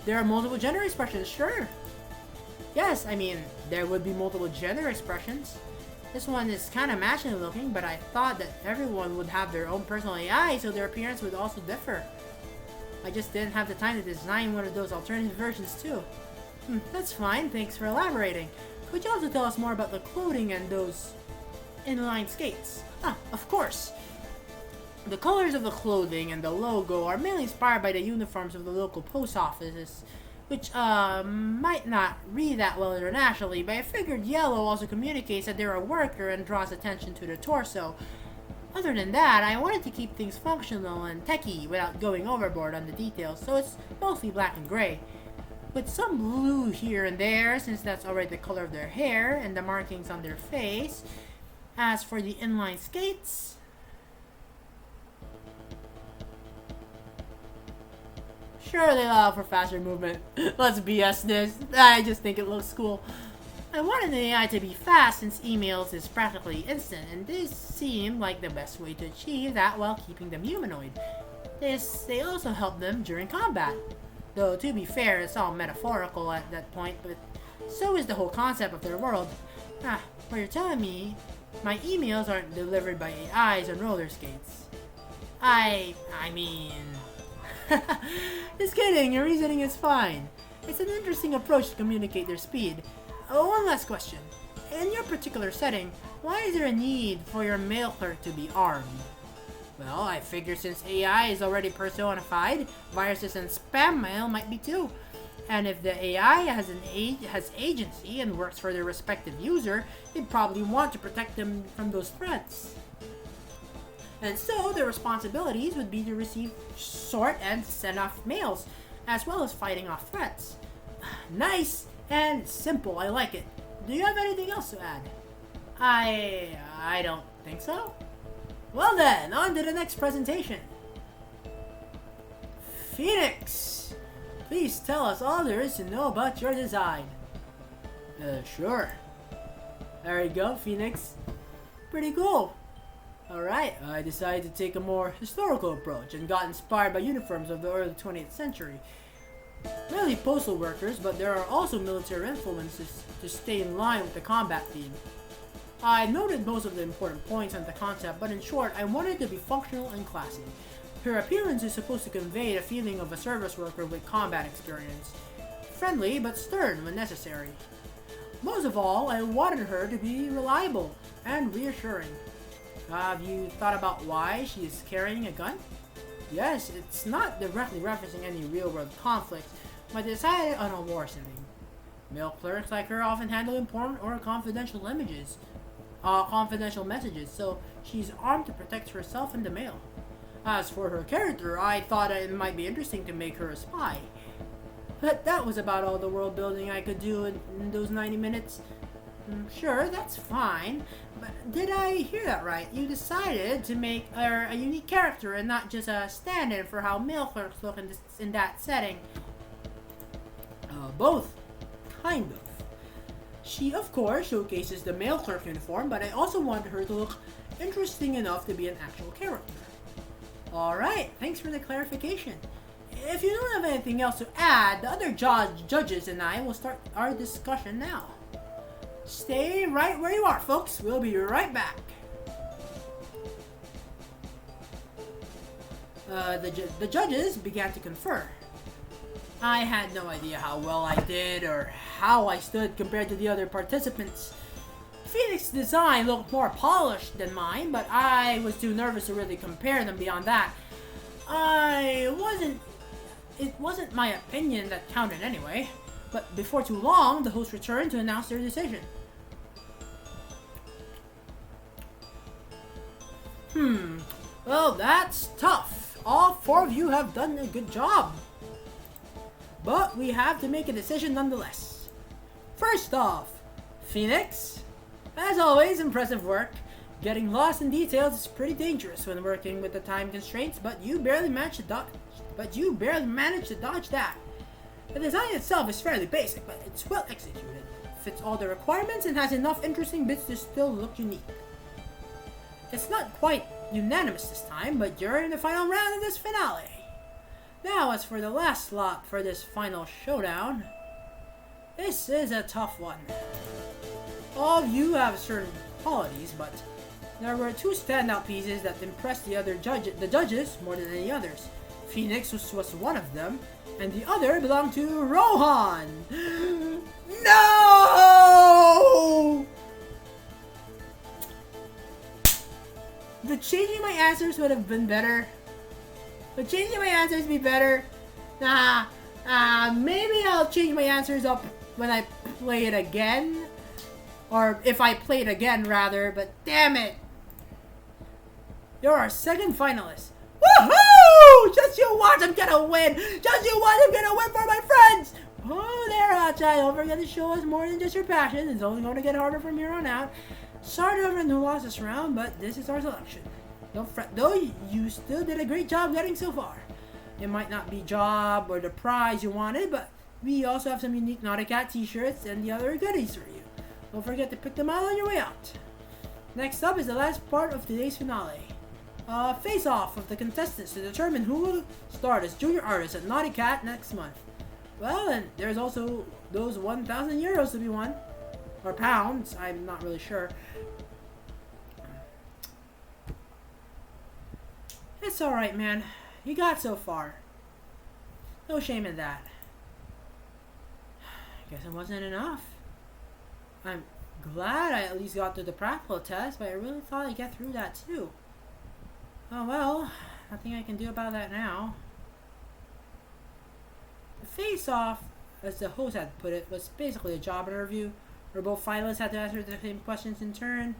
[SPEAKER 1] There are multiple gender expressions, sure. Yes, I mean, there would be multiple gender expressions. This one is kind of masculine looking, but I thought that everyone would have their own personal AI, so their appearance would also differ. I just didn't have the time to design one of those alternative versions too. That's fine, thanks for elaborating. Could you also tell us more about the clothing and those inline skates? Of course. The colors of the clothing and the logo are mainly inspired by the uniforms of the local post offices, which might not read that well internationally, but I figured yellow also communicates that they're a worker and draws attention to the torso. Other than that, I wanted to keep things functional and techy without going overboard on the details, so it's mostly black and gray. With some blue here and there, since that's already the color of their hair and the markings on their face. As for the inline skates, sure they allow for faster movement. Let's BS this. I just think it looks cool. I wanted the AI to be fast since emails is practically instant, and this seemed like the best way to achieve that while keeping them humanoid. They also help them during combat. Though, to be fair, it's all metaphorical at that point, but so is the whole concept of their world. What you're telling me, my emails aren't delivered by AIs on roller skates. I mean... Just kidding, your reasoning is fine. It's an interesting approach to communicate their speed. One last question. In your particular setting, why is there a need for your mail clerk to be armed? Well, I figure since AI is already personified, viruses and spam mail might be too. And if the AI has agency and works for their respective user, they'd probably want to protect them from those threats. And so, their responsibilities would be to receive, sort, and send off mails, as well as fighting off threats. Nice and simple, I like it. Do you have anything else to add? I don't think so. Well then, on to the next presentation. Phoenix, please tell us all there is to know about your design. Sure. There you go, Phoenix. Pretty cool. Alright, I decided to take a more historical approach and got inspired by uniforms of the early 20th century. Mainly postal workers, but there are also military influences to stay in line with the combat theme. I noted most of the important points on the concept, but in short, I wanted it to be functional and classy. Her appearance is supposed to convey the feeling of a service worker with combat experience. Friendly, but stern when necessary. Most of all, I wanted her to be reliable and reassuring. Have you thought about why she is carrying a gun? Yes, it's not directly referencing any real-world conflict, but decided on a war setting. Mail clerks like her often handle important or confidential messages, so she's armed to protect herself and the mail. As for her character, I thought it might be interesting to make her a spy. But that was about all the world building I could do in those 90 minutes. Sure, that's fine, but did I hear that right? You decided to make her a unique character and not just a stand-in for how mail clerks look in that setting. Both. Kind of. She, of course, showcases the mail clerk uniform, but I also wanted her to look interesting enough to be an actual character. Alright, thanks for the clarification. If you don't have anything else to add, the other judges and I will start our discussion now. Stay right where you are, folks. We'll be right back. The judges began to confer. I had no idea how well I did or how I stood compared to the other participants. Phoenix's design looked more polished than mine, but I was too nervous to really compare them beyond that. It wasn't my opinion that counted anyway. But before too long, the host returned to announce their decision. Well, that's tough. All four of you have done a good job. But we have to make a decision nonetheless. First off, Phoenix. As always, impressive work. Getting lost in details is pretty dangerous when working with the time constraints, but you barely managed to dodge that. The design itself is fairly basic, but it's well executed. Fits all the requirements and has enough interesting bits to still look unique. It's not quite unanimous this time, but you're in the final round of this finale. Now, as for the last slot for this final showdown, this is a tough one. All of you have certain qualities, but there were two standout pieces that impressed the judges more than any others. Phoenix was one of them, and the other belonged to Rohan. No! The changing my answers would have been better. Maybe I'll change my answers up when I play it again. Or if I play it again, rather, but damn it. You're our second finalist. Woohoo! Just you watch, I'm gonna win! Just you watch, I'm gonna win for my friends! Oh, there, Hotshot. Don't forget to show us more than just your passion. It's only going to get harder from here on out. Sorry to everyone who lost this round, but this is our selection. Don't fret, though. You still did a great job getting so far. It might not be job or the prize you wanted, but we also have some unique Naughty Cat t-shirts and the other goodies for you. Don't forget to pick them out on your way out. Next up is the last part of today's finale. Face-off of the contestants to determine who will start as junior artist at Naughty Cat next month. Well, and there's also those 1,000 euros to be won. Or pounds, I'm not really sure. It's alright, man. You got so far. No shame in that. Guess it wasn't enough. I'm glad I at least got through the practical test, but I really thought I'd get through that too. Oh well, nothing I can do about that now. The face-off, as the host had put it, was basically a job interview where both finalists had to answer the same questions in turn.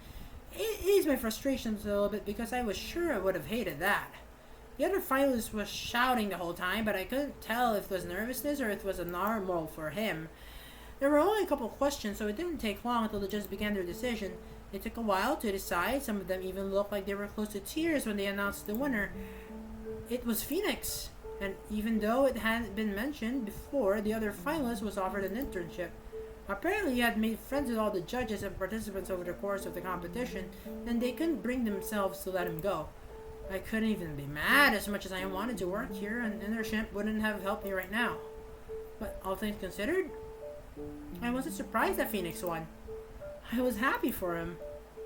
[SPEAKER 1] It eased my frustrations a little bit because I was sure I would have hated that. The other finalist was shouting the whole time, but I couldn't tell if it was nervousness or if it was a normal for him. There were only a couple of questions, so it didn't take long until they just began their decision. It took a while to decide. Some of them even looked like they were close to tears when they announced the winner. It was Phoenix. And even though it hadn't been mentioned before, the other finalist was offered an internship. Apparently he had made friends with all the judges and participants over the course of the competition, and they couldn't bring themselves to let him go. I couldn't even be mad as much as I wanted to work here, and internship wouldn't have helped me right now. But all things considered, I wasn't surprised that Phoenix won. I was happy for him.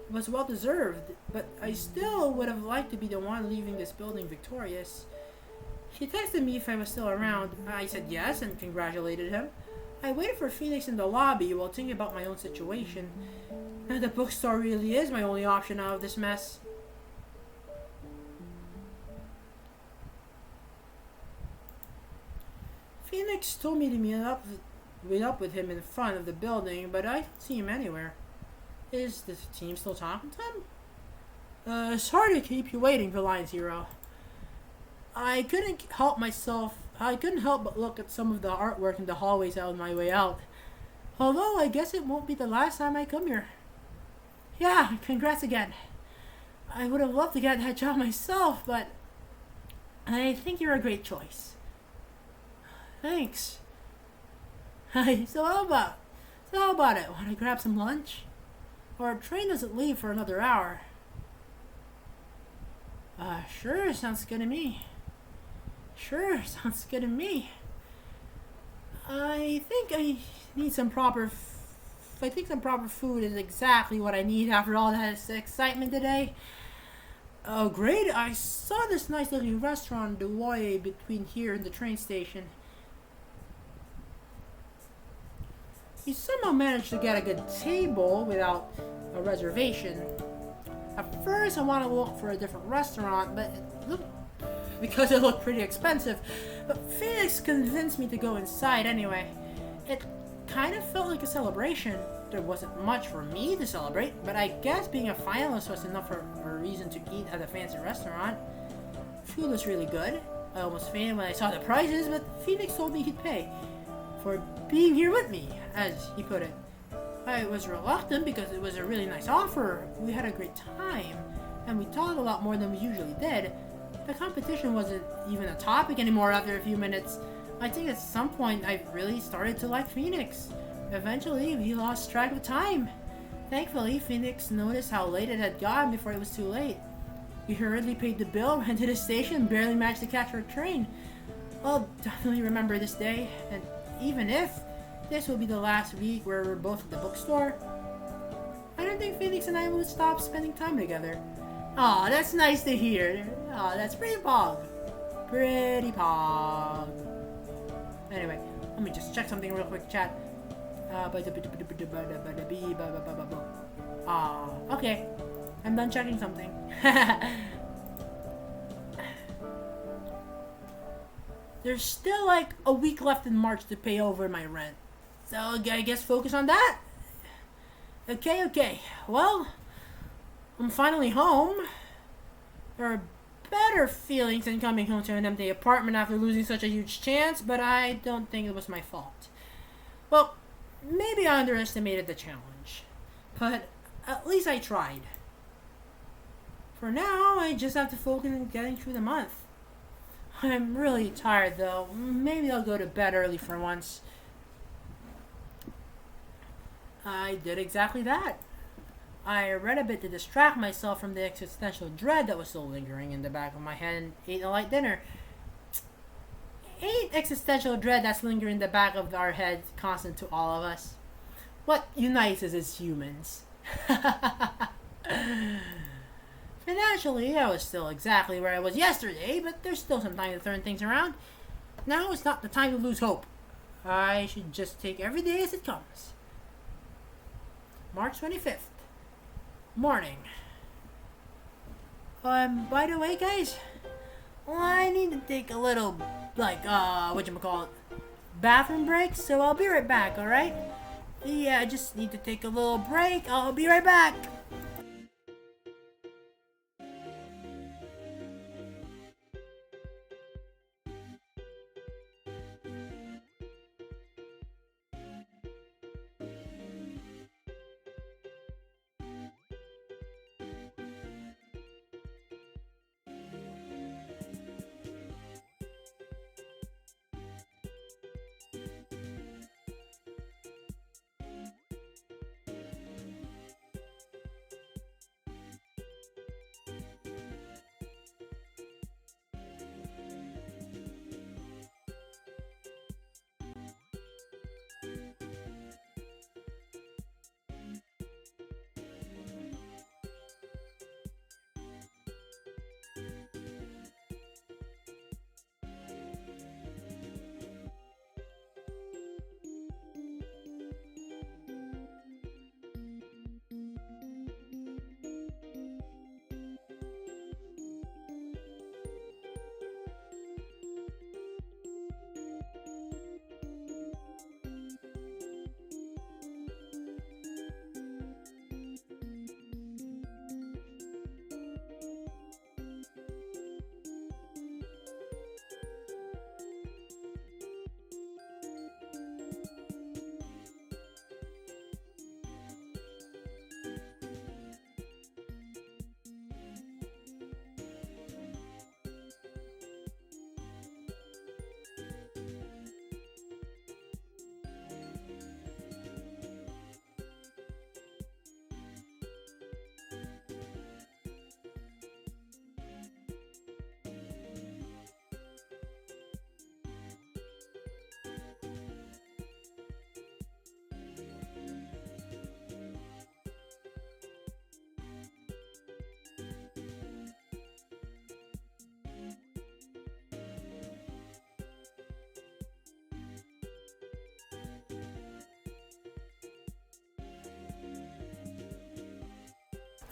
[SPEAKER 1] It was well deserved, but I still would have liked to be the one leaving this building victorious. He texted me if I was still around. I said yes and congratulated him. I waited for Phoenix in the lobby while thinking about my own situation. And the bookstore really is my only option out of this mess. Phoenix told me to meet up with him in front of the building, but I didn't see him anywhere. Is the team still talking to him? Sorry to keep you waiting, Reliance Hero. I couldn't help but look at some of the artwork in the hallways on my way out. Although, I guess it won't be the last time I come here. Yeah, congrats again. I would have loved to get that job myself, but I think you're a great choice. Thanks. Hi, so how about it? Want to grab some lunch? Our train doesn't leave for another hour. Sure, sounds good to me. I think some proper food is exactly what I need after all that excitement today. Oh, great. I saw this nice looking restaurant the way between here and the train station. He somehow managed to get a good table without a reservation. At first, I wanted to look for a different restaurant, but because it looked pretty expensive. But Phoenix convinced me to go inside anyway. It kind of felt like a celebration. There wasn't much for me to celebrate, but I guess being a finalist was enough for a reason to eat at a fancy restaurant. Food was really good. I almost fainted when I saw the prices, but Phoenix told me he'd pay for being here with me, as he put it. I was reluctant because it was a really nice offer. We had a great time, and we talked a lot more than we usually did. The competition wasn't even a topic anymore after a few minutes. I think at some point I really started to like Phoenix. Eventually, we lost track of time. Thankfully, Phoenix noticed how late it had gotten before it was too late. We hurriedly paid the bill, ran to the station, and barely managed to catch our train. I'll definitely remember this day, and even if this will be the last week where we're both at the bookstore, I don't think Phoenix and I will stop spending time together. Aw, that's nice to hear. Aw, that's pretty pog. Pretty pog. Anyway, let me just check something real quick, chat. Okay. I'm done checking something. There's still like a week left in March to pay over my rent. So I guess focus on that. Okay. Well, I'm finally home. There are better feelings than coming home to an empty apartment after losing such a huge chance, but I don't think it was my fault. Well, maybe I underestimated the challenge, but at least I tried. For now, I just have to focus on getting through the month. I'm really tired though. Maybe I'll go to bed early for once. I did exactly that. I read a bit to distract myself from the existential dread that was still lingering in the back of my head and ate a light dinner. Ain't existential dread that's lingering in the back of our heads constant to all of us? What unites us as humans? Financially, I was still exactly where I was yesterday, but there's still some time to turn things around. Now is not the time to lose hope. I should just take every day as it comes. March 25th. Morning. By the way, guys, I need to take a little, whatchamacallit, bathroom break, so I'll be right back, alright? Yeah, I just need to take a little break. I'll be right back.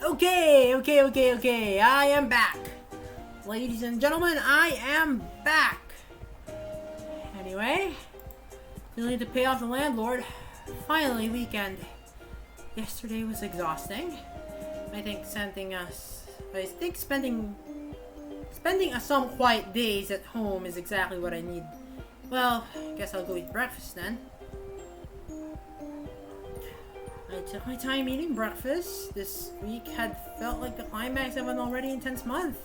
[SPEAKER 1] Okay. I am back. Ladies and gentlemen, I am back. Anyway, still need to pay off the landlord. Finally, weekend. Yesterday was exhausting. I think spending some quiet days at home is exactly what I need. Well, I guess I'll go eat breakfast then. I took my time eating breakfast. This week had felt like the climax of an already intense month.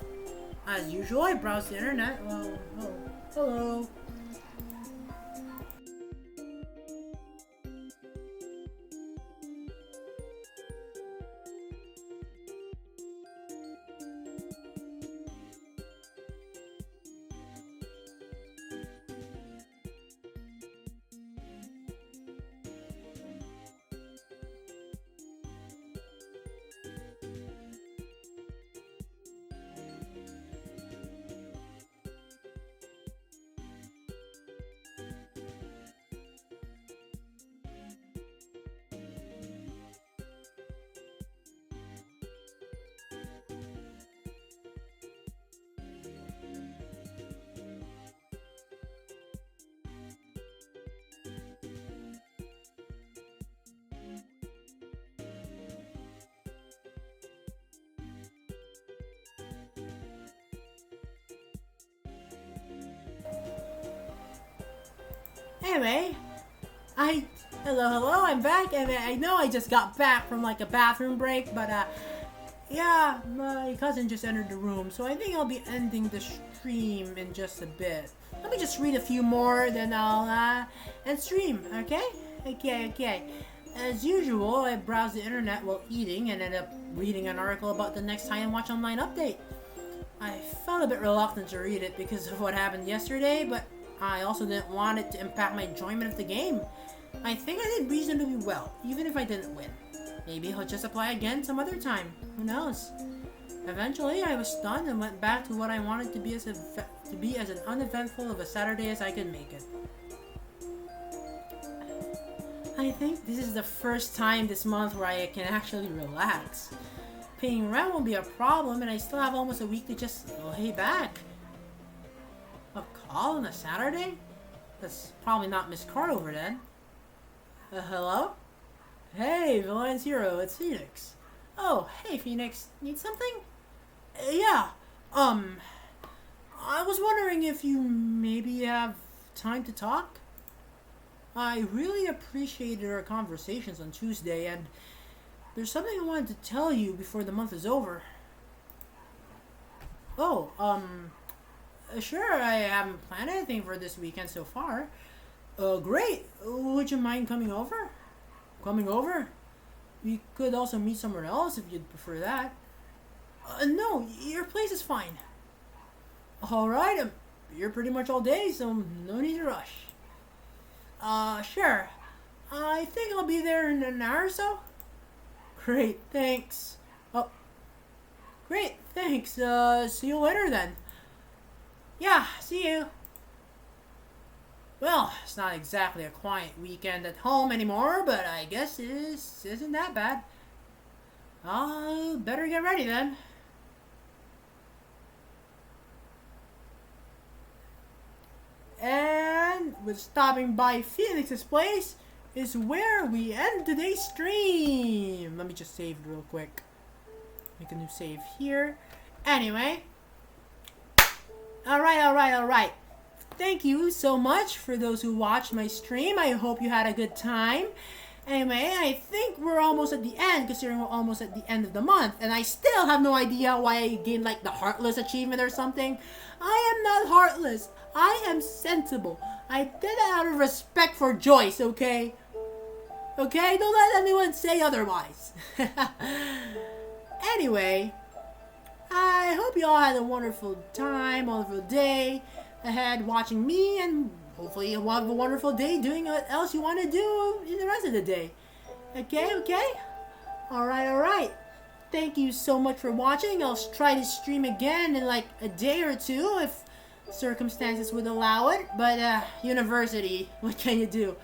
[SPEAKER 1] As usual, I browsed the internet. Well, oh, hello. Anyway, hello, I'm back, and I know I just got back from like a bathroom break, but yeah, my cousin just entered the room, so I think I'll be ending the stream in just a bit. Let me just read a few more, then I'll end stream, okay? Okay. As usual, I browse the internet while eating and end up reading an article about the next Time Watch Online update. I felt a bit reluctant to read it because of what happened yesterday, but I also didn't want it to impact my enjoyment of the game. I think I did reasonably well, even if I didn't win. Maybe I'll just apply again some other time. Who knows? Eventually, I was stunned and went back to what I wanted to be as uneventful of a Saturday as I could make it. I think this is the first time this month where I can actually relax. Paying rent won't be a problem, and I still have almost a week to just lay back. A call on a Saturday? That's probably not Miss Cardover then. Hello? Hey, Villain's Hero, it's Phoenix. Oh, hey Phoenix, need something? Yeah, I was wondering if you maybe have time to talk? I really appreciated our conversations on Tuesday, and there's something I wanted to tell you before the month is over. Oh, sure, I haven't planned anything for this weekend so far. Great. Would you mind coming over? Coming over? We could also meet somewhere else if you'd prefer that. No, your place is fine. Alright, I'm here pretty much all day, so no need to rush. Sure. I think I'll be there in an hour or so. Great, thanks. Oh, great, thanks. See you later then. Yeah, see you. Well, it's not exactly a quiet weekend at home anymore, but I guess this isn't that bad. I'll better get ready then. And with stopping by Phoenix's place is where we end today's stream. Let me just save it real quick. Make a new save here. Anyway. Alright. Thank you so much for those who watched my stream. I hope you had a good time. Anyway, I think we're almost at the end, considering we're almost at the end of the month. And I still have no idea why I gained like the Heartless achievement or something. I am not heartless. I am sensible. I did it out of respect for Joyce, okay? Okay? Don't let anyone say otherwise. Anyway, I hope you all had a wonderful time, wonderful day ahead watching me, and hopefully you'll have a wonderful day doing what else you want to do in the rest of the day. Okay? Alright. Thank you so much for watching. I'll try to stream again in like a day or two if circumstances would allow it. But, university, what can you do?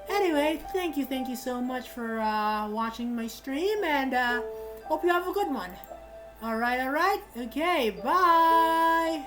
[SPEAKER 1] Anyway, thank you so much for watching my stream, and hope you have a good one. Alright. Okay, bye!